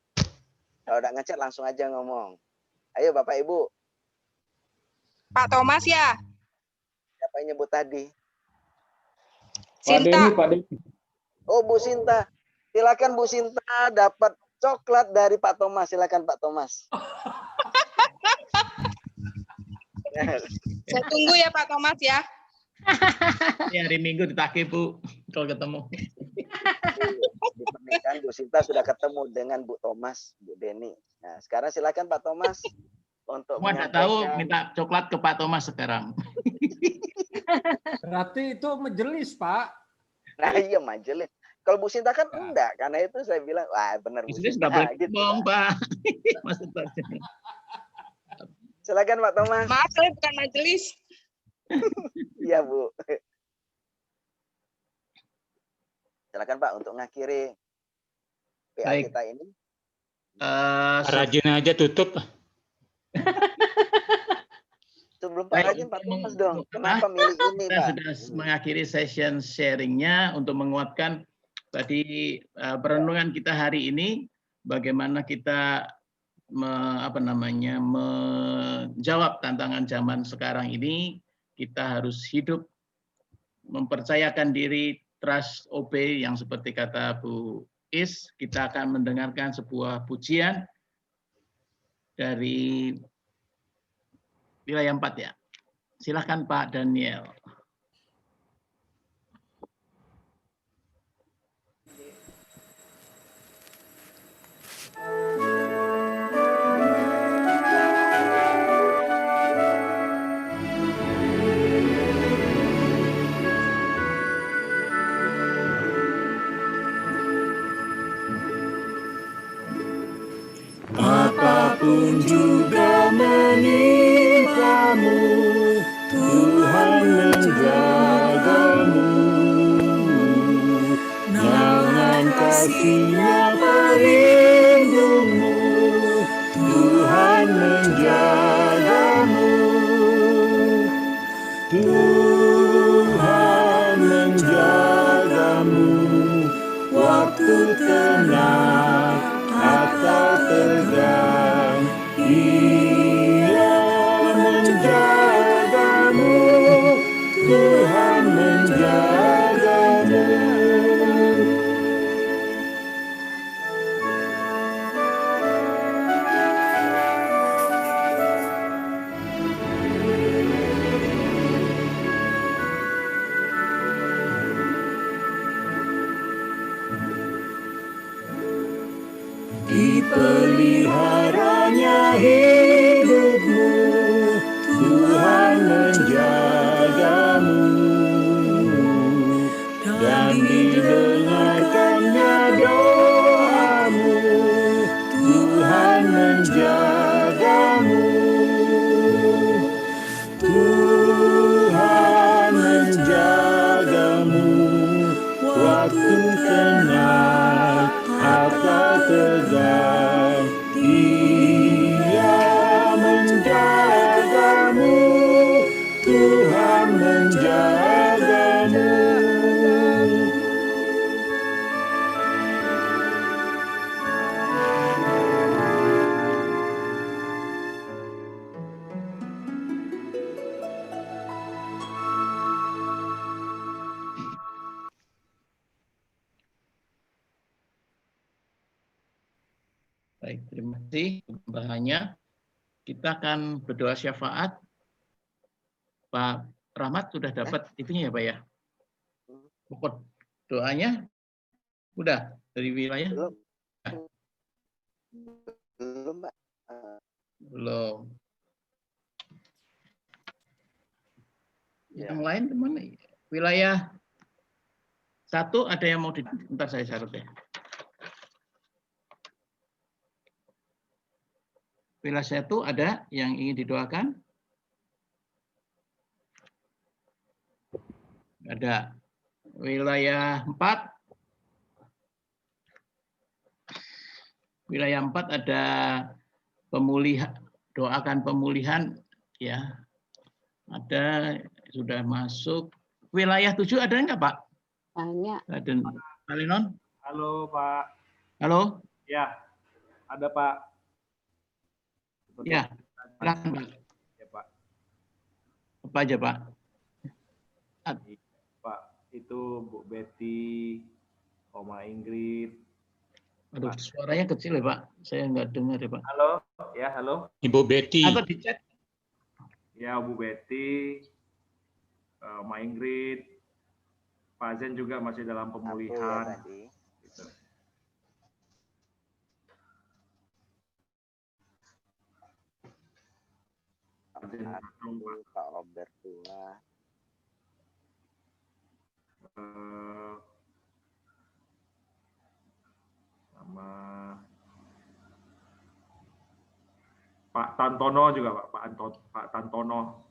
Kalau udah ngechat langsung aja ngomong. Ayo Bapak Ibu. Pak Thomas ya? Siapa yang nyebut tadi? Sinta. Pak Denny. Oh, Bu Sinta. Silakan Bu Sinta dapat coklat dari Pak Thomas. Silakan Pak Thomas. Saya tunggu ya Pak Thomas ya. Ini hari Minggu ditagih Bu, kalau ketemu. Di pernikahan Bu Sinta sudah ketemu dengan Bu Thomas, Bu Deni. Nah, sekarang silakan Pak Thomas untuk Semua tidak tahu menyampaikan. minta coklat ke Pak Thomas sekarang. Berarti itu majelis, Pak. Nah, iya majelis. Kalau Bu Sinta kan enggak, karena itu saya bilang, wah benar Bu Majelis Sinta. nggak boleh Gitu, ngomong, Pak. Pak. Maksud aja. Silakan Pak Thomas. Maaf saya bukan majelis. Iya Bu. Silakan Pak untuk mengakhiri PA Baik. kita ini. Rajin aja tutup. Sebelum Pak Baik, Rajin, Pak untuk Thomas dong. untuk Kenapa milih ini kita Pak? sudah mengakhiri session sharingnya untuk menguatkan tadi perenungan kita hari ini, bagaimana kita menjawab tantangan zaman sekarang ini. Kita harus hidup mempercayakan diri, trust OB yang seperti kata Bu Is. Kita akan mendengarkan sebuah pujian dari wilayah 4 ya. Silakan Pak Daniel. Apapun juga menimpamu, Tuhan menjagamu. Naungan kasih-Nya pelindungmu, Tuhan menjagamu. Tuhan menjagamu, waktu tenang atau tegang, Ia menjagamu, Tuhan menjagamu. Dipeliharanya hidupmu, Tuhan menjagamu, dan didengarkannya doamu, Tuhan menjagamu. Tuhan menjagamu, waktu tenang atau tegang, Ia menjagamu, Tuhan menjagamu. Baik, terima kasih tambahannya. Kita akan berdoa syafaat. Pak Rahmat sudah dapat itunya ya Pak ya? Pokok doanya udah dari wilayah? Belum. Belum, Pak. Belum. Ya. Yang lain kemana? Wilayah 1 ada yang mau bentar saya catat ya. Wilayah 1 ada yang ingin didoakan? Ada. Wilayah 4. Wilayah 4 ada pemulihan, doakan pemulihan ya. Ada sudah masuk. Wilayah 7 ada enggak, Pak? Banyak. Ada Kalinon? Halo Pak. Halo? Ya, ada Pak. Ya, silakan Pak. Ya Pak. Apa aja Pak? Pak, itu Bu Betty, Oma Ingrid. Aduh, suaranya kecil ya Pak. Saya nggak dengar ya Pak. Halo, ya halo. Ibu Betty. Atau di chat? Ya Bu Betty, Oma Ingrid, Pak Zen juga masih dalam pemulihan. Gitu. Pak Robert Tua. Sama Pak Tantono juga Pak Tantono.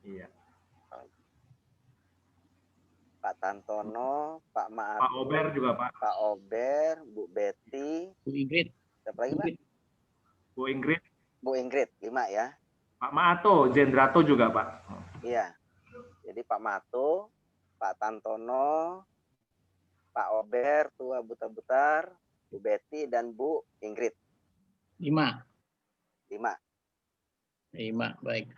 Iya. Pak Tantono, Pak Maaf. Pak Ober juga Pak. Pak Ober, Bu Betty. Bu Ingrid. Siapa lagi Pak? Bu Ingrid. Bu Ingrid, 5 ya. Pak Maato, Jendrato juga Pak. Iya. Jadi Pak Mato, Pak Tantono, Pak Ober, Tua Butar-Butar, Bu Betty, dan Bu Ingrid. 5. 5. 5, baik.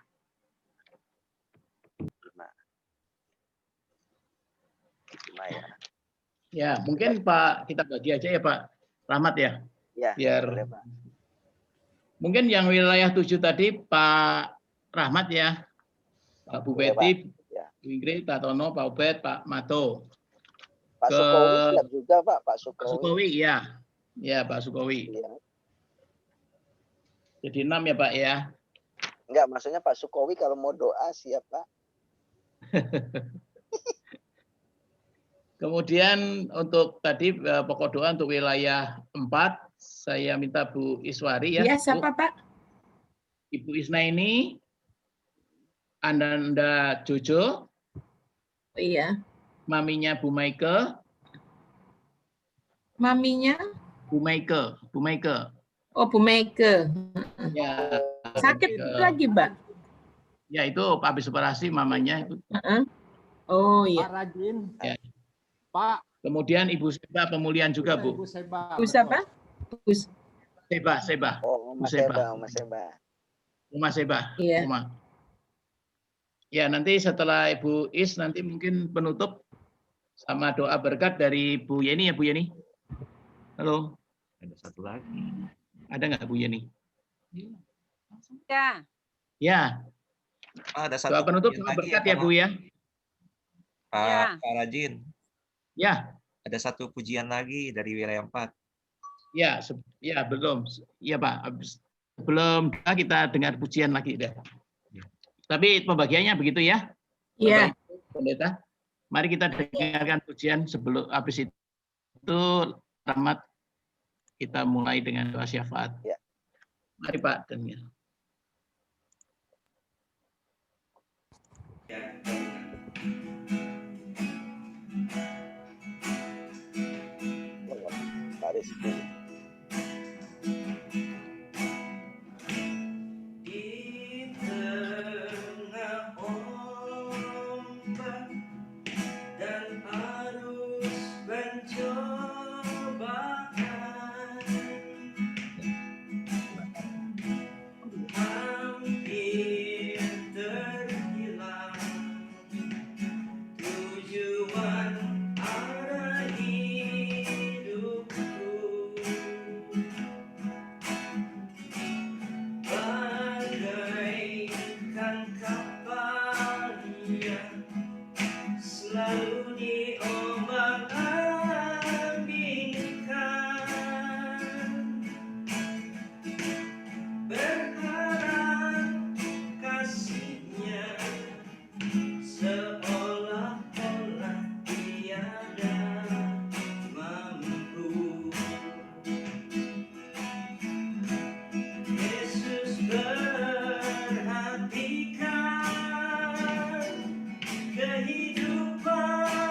5 ya. Ya, mungkin Pak, kita bagi aja ya Pak Rahmat ya. Ya, biar boleh, Pak. Mungkin yang wilayah 7 tadi Pak Rahmat ya. Pak Bu Betty, ya. Bu Ingrid, Pak Tono, Pak Obed, Pak Mato. Pak Sukowi siap juga Pak, Pak Sukowi. Pak Sukowi ya. Ya, Pak Sukowi. Iya. Jadi 6 ya Pak ya. Enggak, maksudnya Pak Sukowi kalau mau doa siap Pak. Kemudian untuk tadi pokok doa untuk wilayah 4, saya minta Bu Iswari ya. Iya, siapa Pak? Ibu Isna ini, Ananda Jojo. Iya. Maminya Bu Maike. Maminya? Bu Maike. Bu Maike. Oh, Bu Maike. Ya. Sakit lagi, Mbak? Ya, itu habis operasi mamanya itu. Oh iya. Pak Rajin. Ya. Pak. Kemudian Ibu Seba pemulihan juga, Bu. Ibu Seba. Bu siapa? Bu Seba. Oh, Mas Seba, Mas Seba. Uma Seba. Iya. Uma. Ya, nanti setelah Ibu Is nanti mungkin penutup sama doa berkat dari Bu Yeni ya, Bu Yeni. Halo. Ada satu lagi. Ada nggak Bu Yeni? Ya. Ya. Ada satu doa penutup pujian sama lagi berkat ya, Bu ya. Pak Rajin. Ya. Ada satu pujian lagi dari wilayah 4. Ya, ya belum. Ya Pak. Belum kita dengar pujian lagi deh. Tapi pembagiannya begitu ya. Iya. Pendeta. Mari kita dengarkan pujian sebelum habis itu tamat kita mulai dengan doa syafaat. Ya. Mari Pak Daniel. Pak Rizky. Kehidupan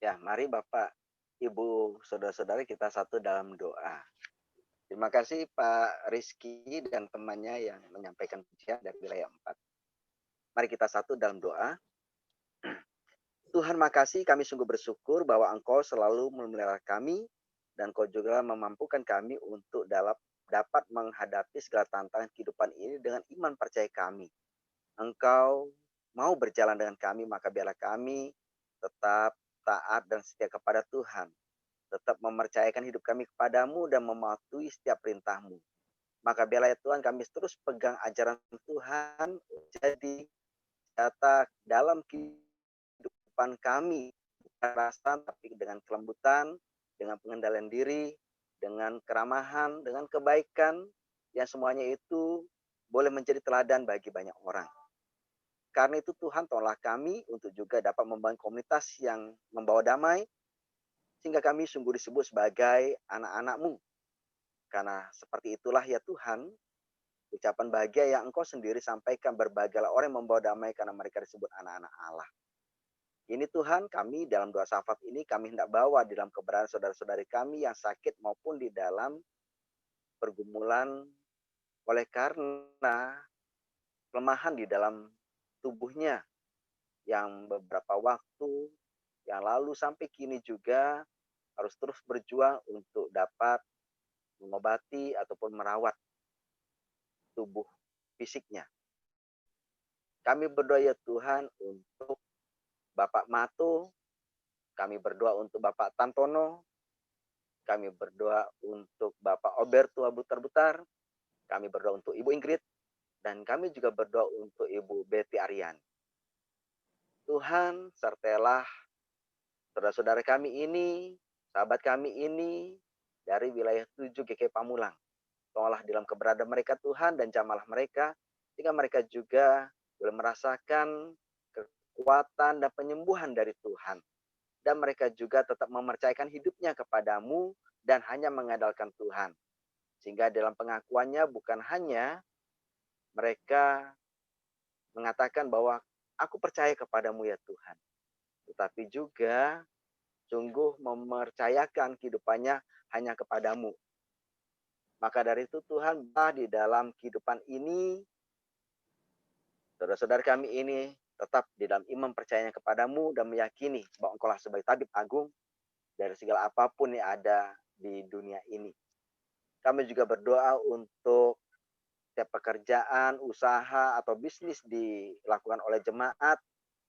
Ya, mari Bapak, Ibu, saudara-saudari kita satu dalam doa. Terima kasih Pak Rizky dan temannya yang menyampaikan pujian dari wilayah 4. Mari kita satu dalam doa. Tuhan, makasih, kami sungguh bersyukur bahwa Engkau selalu memelihara kami dan Kau juga memampukan kami untuk dapat menghadapi segala tantangan kehidupan ini dengan iman percaya kami. Engkau mau berjalan dengan kami, maka biarlah kami tetap taat dan setia kepada Tuhan. Tetap mempercayakan hidup kami kepadamu dan mematuhi setiap perintah-Mu. Maka biarlah ya Tuhan kami terus pegang ajaran Tuhan jadi nyata dalam kehidupan kami. Bukan rasa, tapi dengan kelembutan, dengan pengendalian diri, dengan keramahan, dengan kebaikan, yang semuanya itu boleh menjadi teladan bagi banyak orang. Karena itu Tuhan tolonglah kami untuk juga dapat membangun komunitas yang membawa damai, sehingga kami sungguh disebut sebagai anak-anak-Mu. Karena seperti itulah ya Tuhan, ucapan bahagia yang Engkau sendiri sampaikan, berbahagialah orang yang membawa damai karena mereka disebut anak-anak Allah. Ini Tuhan, kami dalam doa syafaat ini kami hendak bawa di dalam keberadaan saudara-saudari kami yang sakit maupun di dalam pergumulan oleh karena kelemahan di dalam tubuhnya yang beberapa waktu yang lalu sampai kini juga harus terus berjuang untuk dapat mengobati ataupun merawat tubuh fisiknya. Kami berdoa ya Tuhan untuk Bapak Mato, kami berdoa untuk Bapak Tantono, kami berdoa untuk Bapak Oberto Butar-Butar, kami berdoa untuk Ibu Ingrid, dan kami juga berdoa untuk Ibu Betty Arian. Tuhan, sertailah saudara-saudara kami ini, sahabat kami ini, dari wilayah 7 GKI Pamulang. Tolonglah dalam keberadaan mereka Tuhan dan jamalah mereka, sehingga mereka juga boleh merasakan kekuatan dan penyembuhan dari Tuhan. Dan mereka juga tetap mempercayakan hidupnya kepadamu dan hanya mengandalkan Tuhan. Sehingga dalam pengakuannya bukan hanya mereka mengatakan bahwa aku percaya kepadamu ya Tuhan, tetapi juga sungguh mempercayakan kehidupannya hanya kepadamu. Maka dari itu Tuhan, di dalam kehidupan ini, saudara-saudara kami ini tetap di dalam iman percayanya kepadamu dan meyakini bahwa Engkau lah sebagai tabib agung dari segala apapun yang ada di dunia ini. Kami juga berdoa untuk setiap pekerjaan, usaha, atau bisnis dilakukan oleh jemaat,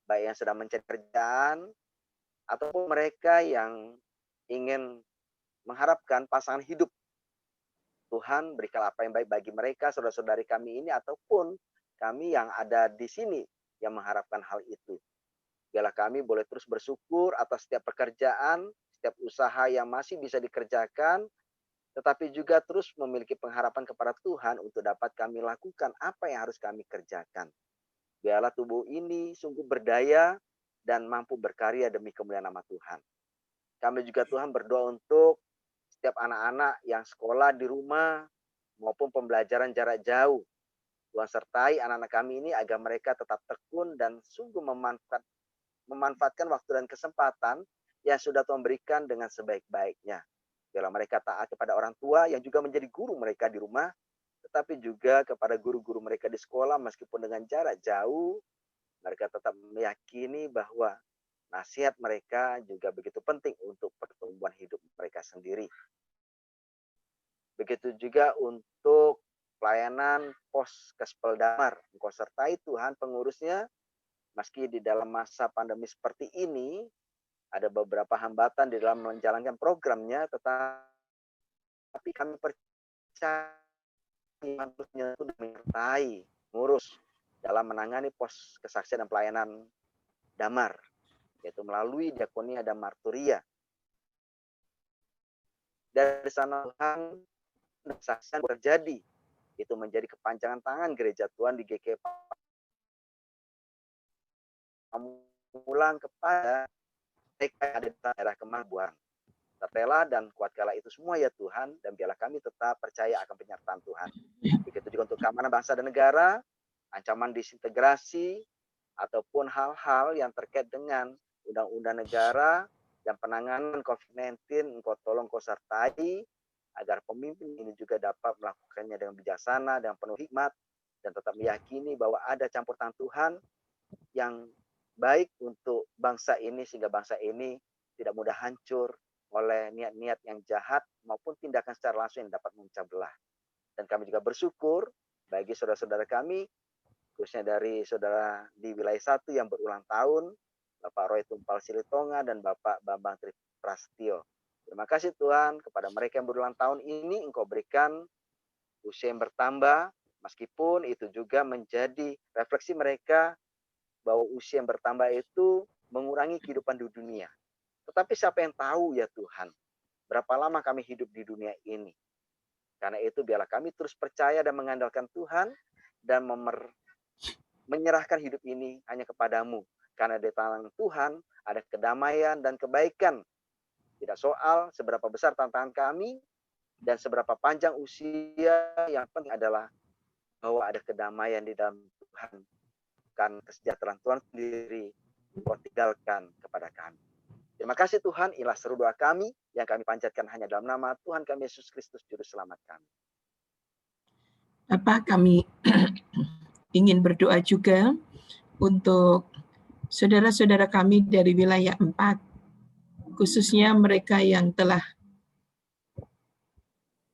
baik yang sedang mencari kerjaan, ataupun mereka yang ingin mengharapkan pasangan hidup. Tuhan, berikanlah apa yang baik bagi mereka, saudara-saudari kami ini, ataupun kami yang ada di sini yang mengharapkan hal itu. Biarlah kami boleh terus bersyukur atas setiap pekerjaan, setiap usaha yang masih bisa dikerjakan, tetapi juga terus memiliki pengharapan kepada Tuhan untuk dapat kami lakukan apa yang harus kami kerjakan. Biarlah tubuh ini sungguh berdaya dan mampu berkarya demi kemuliaan nama Tuhan. Kami juga Tuhan berdoa untuk setiap anak-anak yang sekolah di rumah maupun pembelajaran jarak jauh. Tuhan sertai anak-anak kami ini agar mereka tetap tekun dan sungguh memanfaatkan waktu dan kesempatan yang sudah Tuhan berikan dengan sebaik-baiknya. Biarlah mereka taat kepada orang tua yang juga menjadi guru mereka di rumah, tetapi juga kepada guru-guru mereka di sekolah meskipun dengan jarak jauh, mereka tetap meyakini bahwa nasihat mereka juga begitu penting untuk pertumbuhan hidup mereka sendiri. Begitu juga untuk pelayanan pos Kespel Damar. Engkau sertai Tuhan pengurusnya, meski di dalam masa pandemi seperti ini, ada beberapa hambatan di dalam menjalankan programnya, tetapi kami percaya Tuhan itu menyertai, ngurus dalam menangani pos kesaksian dan pelayanan damar, yaitu melalui diakonia dan marturia. Dari sana Tuhan, kesaksian terjadi, itu menjadi kepanjangan tangan gereja Tuhan di GKI Pamulang kepada mereka yang ada di daerah Kemangbuang. Tertela dan kuatkanlah itu semua ya Tuhan, dan biarlah kami tetap percaya akan penyertaan Tuhan. Begitu juga untuk keamanan bangsa dan negara, ancaman disintegrasi, ataupun hal-hal yang terkait dengan undang-undang negara, dan penanganan COVID-19 Engkau tolong, Engkau sertai, agar pemimpin ini juga dapat melakukannya dengan bijaksana, dengan penuh hikmat, dan tetap meyakini bahwa ada campur tangan Tuhan yang baik untuk bangsa ini, sehingga bangsa ini tidak mudah hancur oleh niat-niat yang jahat maupun tindakan secara langsung yang dapat memecah belah. Dan kami juga bersyukur bagi saudara-saudara kami, khususnya dari saudara di wilayah 1 yang berulang tahun, Bapak Roy Tumpal Silitonga dan Bapak Bambang Triprastio. Terima kasih Tuhan, kepada mereka yang berulang tahun ini Engkau berikan usia yang bertambah, meskipun itu juga menjadi refleksi mereka bahwa usia yang bertambah itu mengurangi kehidupan di dunia. Tetapi siapa yang tahu ya Tuhan, berapa lama kami hidup di dunia ini. Karena itu biarlah kami terus percaya dan mengandalkan Tuhan dan menyerahkan hidup ini hanya kepadamu. Karena di tangan Tuhan ada kedamaian dan kebaikan. Tidak soal seberapa besar tantangan kami dan seberapa panjang usia, yang penting adalah bahwa ada kedamaian di dalam Tuhan. Kan kesejahteraan Tuhan sendiri Engkau tinggalkan kepada kami. Terima kasih Tuhan, inilah seru doa kami yang kami panjatkan hanya dalam nama Tuhan kami Yesus Kristus Juru Selamat kami. Bapak, kami ingin berdoa juga untuk saudara-saudara kami dari wilayah 4, khususnya mereka yang telah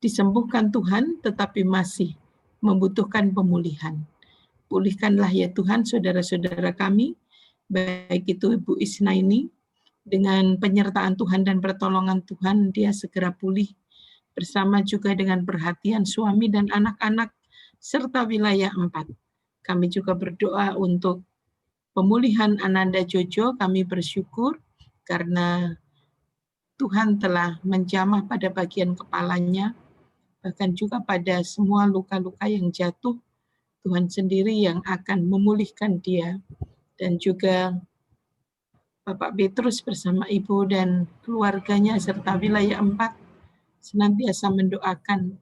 disembuhkan Tuhan tetapi masih membutuhkan pemulihan. Pulihkanlah ya Tuhan saudara-saudara kami, baik itu Ibu Isnaini, dengan penyertaan Tuhan dan pertolongan Tuhan, dia segera pulih, bersama juga dengan perhatian suami dan anak-anak, serta wilayah 4. Kami juga berdoa untuk pemulihan Ananda Jojo. Kami bersyukur karena Tuhan telah menjamah pada bagian kepalanya, bahkan juga pada semua luka-luka yang jatuh, Tuhan sendiri yang akan memulihkan dia. Dan juga Bapak Petrus bersama Ibu dan keluarganya serta wilayah 4 senantiasa mendoakan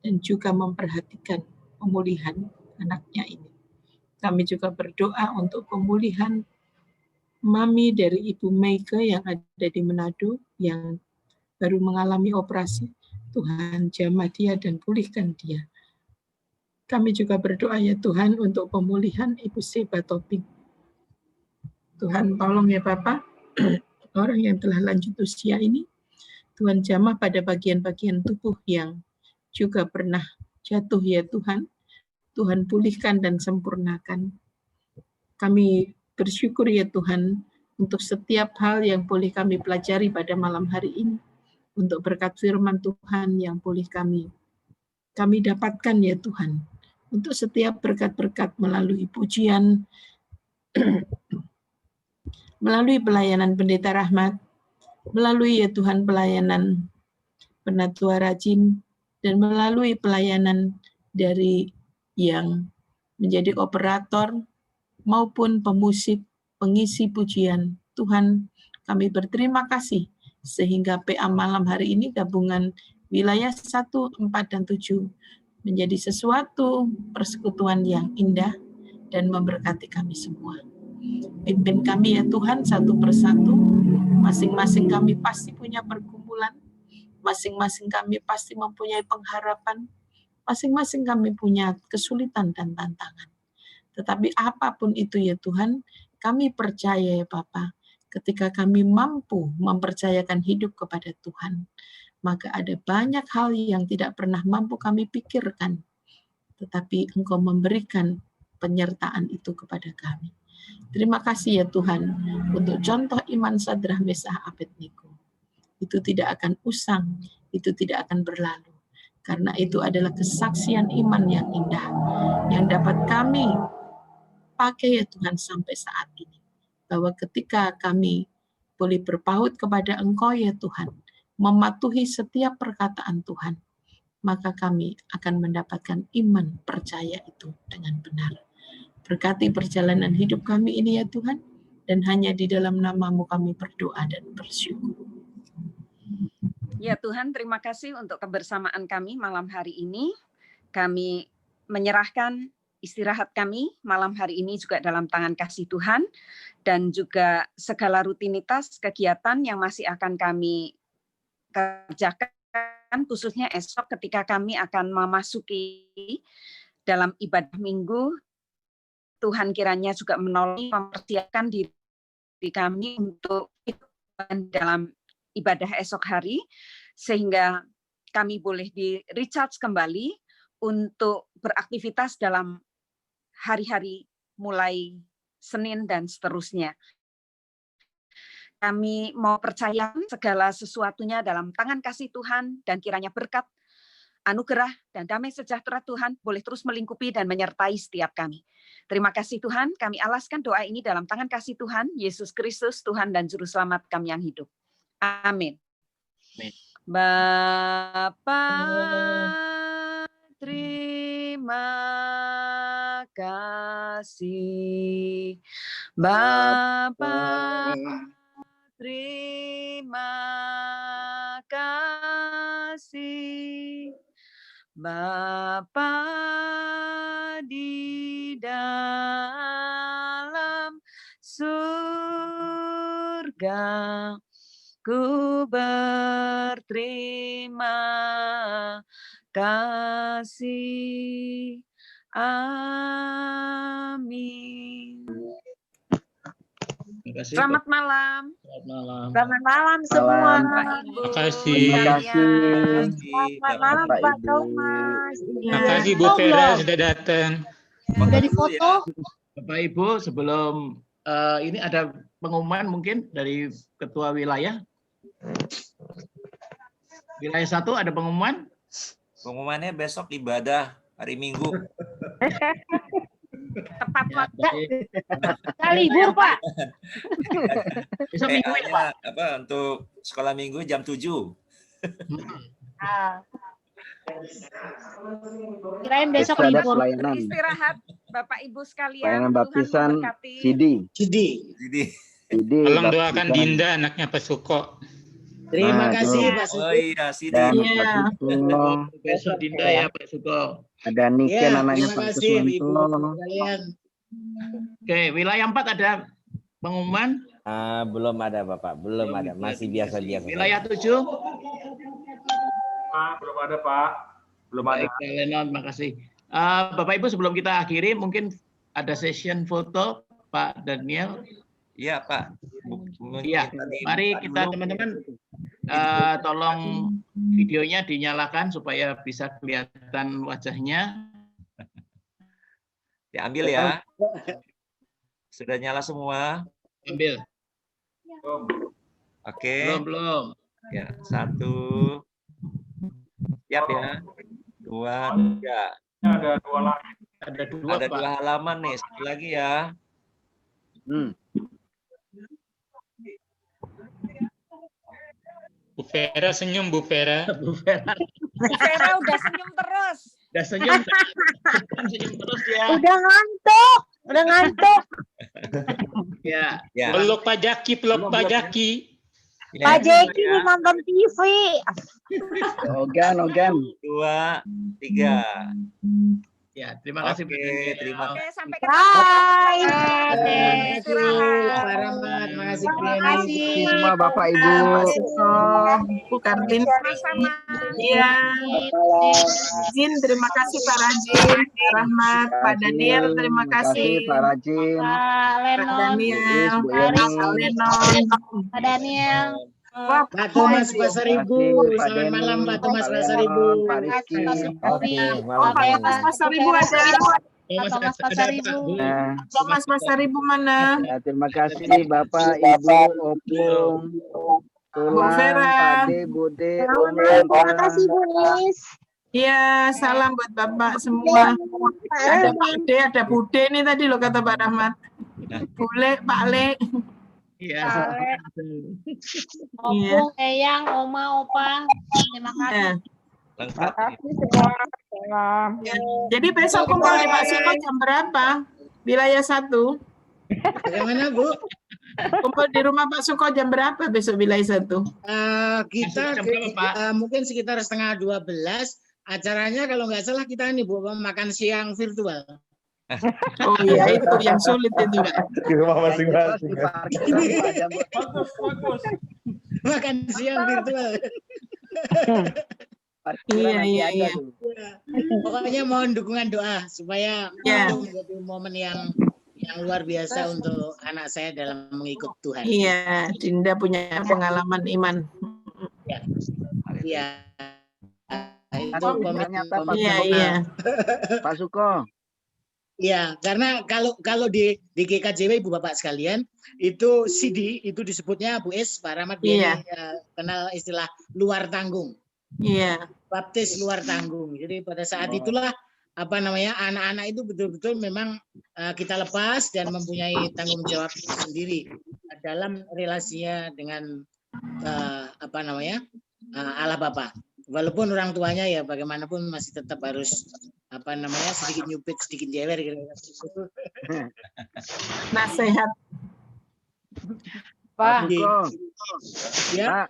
dan juga memperhatikan pemulihan anaknya ini. Kami juga berdoa untuk pemulihan Mami dari Ibu Meike yang ada di Manado, yang baru mengalami operasi. Tuhan jamah dia dan pulihkan dia. Kami juga berdoa ya Tuhan untuk pemulihan Ibu Seba Toping. Tuhan tolong ya Bapak, orang yang telah lanjut usia ini, Tuhan jamah pada bagian-bagian tubuh yang juga pernah jatuh ya Tuhan. Tuhan pulihkan dan sempurnakan. Kami bersyukur ya Tuhan untuk setiap hal yang boleh kami pelajari pada malam hari ini. Untuk berkat firman Tuhan yang boleh kami dapatkan ya Tuhan. Untuk setiap berkat-berkat melalui pujian, melalui pelayanan Pendeta Rahmat, melalui ya Tuhan pelayanan Penatua Rajin, dan melalui pelayanan dari yang menjadi operator maupun pemusik, pengisi pujian. Tuhan, kami berterima kasih sehingga PA malam hari ini gabungan wilayah 1, 4, dan 7 menjadi sesuatu persekutuan yang indah dan memberkati kami semua. Pimpin kami ya Tuhan satu persatu, masing-masing kami pasti punya pergumulan, masing-masing kami pasti mempunyai pengharapan, masing-masing kami punya kesulitan dan tantangan. Tetapi apapun itu ya Tuhan, kami percaya ya Bapa, ketika kami mampu mempercayakan hidup kepada Tuhan, maka ada banyak hal yang tidak pernah mampu kami pikirkan, tetapi Engkau memberikan penyertaan itu kepada kami. Terima kasih ya Tuhan untuk contoh iman Sadrah, Mesah, Abednego. Itu tidak akan usang, itu tidak akan berlalu. Karena itu adalah kesaksian iman yang indah, yang dapat kami pakai ya Tuhan sampai saat ini. Bahwa ketika kami boleh berpaut kepada Engkau ya Tuhan, mematuhi setiap perkataan Tuhan, maka kami akan mendapatkan iman percaya itu dengan benar. Berkati perjalanan hidup kami ini ya Tuhan, dan hanya di dalam nama-Mu kami berdoa dan bersyukur. Ya Tuhan, terima kasih untuk kebersamaan kami malam hari ini. Kami menyerahkan istirahat kami malam hari ini juga dalam tangan kasih Tuhan, dan juga segala rutinitas kegiatan yang masih akan kami kerjakan, khususnya esok ketika kami akan memasuki dalam ibadah minggu. Tuhan kiranya juga menolong mempersiapkan diri kami untuk dalam ibadah esok hari, sehingga kami boleh di-recharge kembali untuk beraktivitas dalam hari-hari mulai Senin dan seterusnya. Kami mau percaya segala sesuatunya dalam tangan kasih Tuhan, dan kiranya berkat, anugerah, dan damai sejahtera Tuhan boleh terus melingkupi dan menyertai setiap kami. Terima kasih Tuhan, kami alaskan doa ini dalam tangan kasih Tuhan, Yesus Kristus, Tuhan dan Juru Selamat kami yang hidup. Amin. Bapa, terima kasih. Bapa, terima kasih. Bapa di dalam surga, ku berterima kasih. Amin. Selamat malam. Selamat malam. Selamat malam semua. Terima kasih. Selamat malam Pak Thomas. Terima kasih Bu Vera sudah datang. Udah difoto. Bapak Ibu, sebelum ini ada pengumuman mungkin dari Ketua Wilayah. Wilayah 1 ada pengumuman? Pengumumannya besok ibadah hari Minggu. Tepat waktu. Libur Pak. Besok Minggu ya Pak? Apa untuk sekolah Minggu jam 7. Kirain besok libur. Istirahat Bapak Ibu sekalian. Pelayanan baptisan Tuhan Sidi. Tolong doakan Dinda anaknya Pak Suko. Terima kasih Pak Suko. Oh iya, Sidi. Dan Besok Dinda ya Pak Suko. ada Niken anaknya Terima Pak kasih Ibu Kuswanto. kalian. Oke, wilayah 4 ada pengumuman? Belum ada Bapak, belum ada, masih biasa-biasa. Wilayah 7? Belum ada Pak, belum ada. Baik, Lenon, makasih. Bapak Ibu, sebelum kita akhiri, mungkin ada session foto Pak Daniel. Iya Pak. Iya, mari kita teman-teman tolong videonya dinyalakan supaya bisa kelihatan wajahnya. Diambil ya. Sudah nyala semua. Ambil. Oke. Belum. Ya, 1. Siap ya. 2, 3. Ada 2 lagi. Ada 2 Ada Pak. 2 halaman nih. Sekali lagi ya. Bu Vera senyum Bu Vera. Bu Vera. Bu Vera udah senyum terus. Udah senyum terus ya. Udah ngantuk. Ya. Peluk Pak Jaki, peluk Pak Jaki. Pak Jeki nonton TV. Ogan. 2, 3. Ya, terima kasih. Oke, terima kasih. Sampai Bye. Pak Rahmat, terima kasih. Terima kasih. Semua Bapak Ibu. Bu Kartin. Sama-sama. Iya. Jin, terima kasih Pak Rajin, Pak Rahmat, Pak Daniel, terima kasih. Pak Rajin. Pak Lenon. Daniel, Bu Yeni. Pak Lenon. Pak Daniel. Pak Thomas Pasaribu, selamat malam Pak Thomas Pasaribu. Pak Rizky. Oke, Oh, Pak Thomas Pasaribu ada. Thomas Pasaribu. Thomas Pasaribu mana? Ya, terima kasih Bapak, Ibu, Opung, Tulang, Vera. Pak De, Bude, Om, Terima kasih Bu Nis. Iya, salam buat Bapak semua. Ada Pak Bude nih tadi loh kata Pak Rahmat. Bule, Pak Le. Iya. Opung, Eyang, Oma, Opa. Terima kasih. Lengkap. Jadi besok kumpul di Pak Suko jam berapa? Wilayah 1. Bagaimana Bu? Kumpul di rumah Pak Suko jam berapa besok wilayah 1? Kita mungkin sekitar 11:30. Acaranya kalau nggak salah kita ini Bu makan siang virtual. Oh iya, itu yang sulit itu, Pak. Di rumah masing-masing. Bagus, bagus. Makan siang virtual. Iya, iya, iya. Pokoknya mohon dukungan doa supaya itu menjadi momen yang luar biasa untuk anak saya dalam mengikut Tuhan. Iya, Dinda punya pengalaman iman. Iya. Itu Iya. Pak Suko. Ya, karena kalau di GKJW Ibu Bapak sekalian, itu CD itu disebutnya Bu Es, Pak Rahmat kenal istilah luar tanggung. Iya. Baptis luar tanggung. Jadi pada saat itulah anak-anak itu betul-betul memang kita lepas dan mempunyai tanggung jawab sendiri dalam relasinya dengan Allah Bapa. Walaupun orang tuanya ya bagaimanapun masih tetap harus sedikit nyupit, sedikit jewer gitu. Nasihat. Pak ya.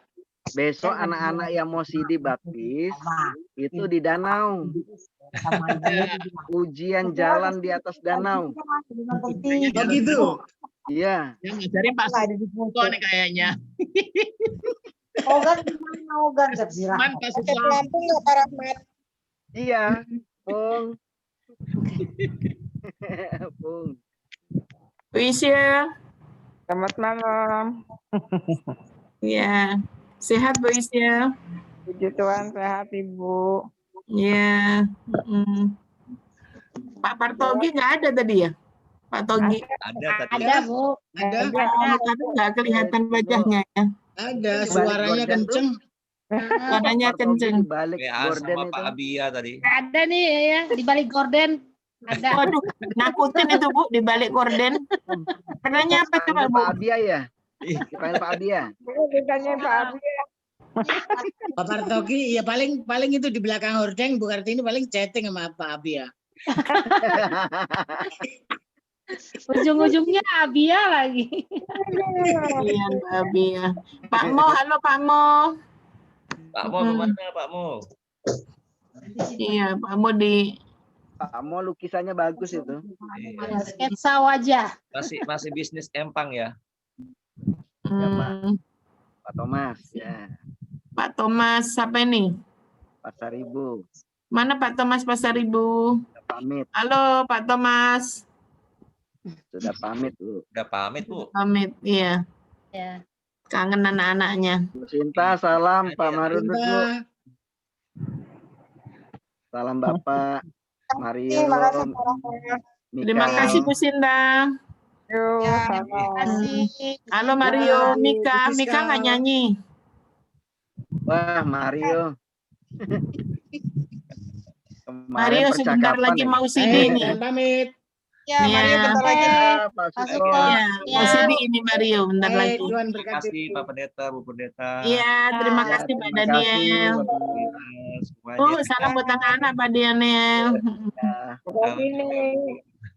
Besok anak-anak yang mau CD baptis itu di danau. Ujian jalan di atas danau. Oh gitu. Iya. Yang ngajarin Pak Suko nih kayaknya. Ogan gimana Ogan? Pakai pelampung nggak Pak Rahmat? Iya, Pung. Pung. Isya. Selamat malam. Iya. Sehat Bu Isya? Puji Tuhan sehat Ibu. Iya. Pak Partogi nggak ada tadi ya? Pak Togi. Ada Bu. Ada. Tapi nggak kelihatan wajahnya ya. Ada, suaranya kenceng. Suaranya kenceng. Sama Pak Abia tadi. Ada nih ya di balik gorden. Ada. Waduh, nakutin itu Bu di balik gorden. Pertanyaannya apa coba Bu? Pak Abia ya? Dipanggil Pak Abia. Ditanya Pak Abia. Pak Partogi ya paling itu di belakang hordeng Bu Kartini paling chatting sama Pak Abia. Ujung-ujungnya Abia lagi. Iya, Abia. Pak Mo, halo Pak Mo. Pak Mo kemana Pak Mo? Iya, Pak Mo di. Pak Mo lukisannya bagus itu. Sketsa wajah. Masih bisnis empang ya? Ya, Pak Thomas ya. Pak Thomas siapa ini? Pasaribu. Mana Pak Thomas Pasaribu? Pamit. Halo Pak Thomas. Sudah pamit Bu. Udah pamit Bu. Pamit, iya. Ya. Kangen anak-anaknya. Bu Sinta, salam Pak Marudut Bu. Salam Bapak Mario. Terima kasih Bu Sinta. Terima kasih. Halo Mario, Mika nggak nyanyi. Wah Mario. Mario sebentar lagi mau CD nih. Pamit. Ya, Mario bentar lagi. Pak Suko. Ya, mau CD ini Mario bentar lagi. Terima kasih Pak Pendeta, Bu Pendeta. Iya, terima kasih Pak Daniel. Oh, salam buat anak-anak Pak Daniel.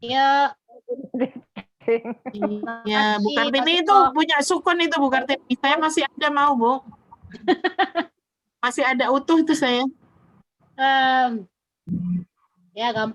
Ya. Ya, Bu Kartini itu punya sukun itu Bu Kartini. Saya masih ada mau Bu. Masih ada utuh itu saya. Ya gampang.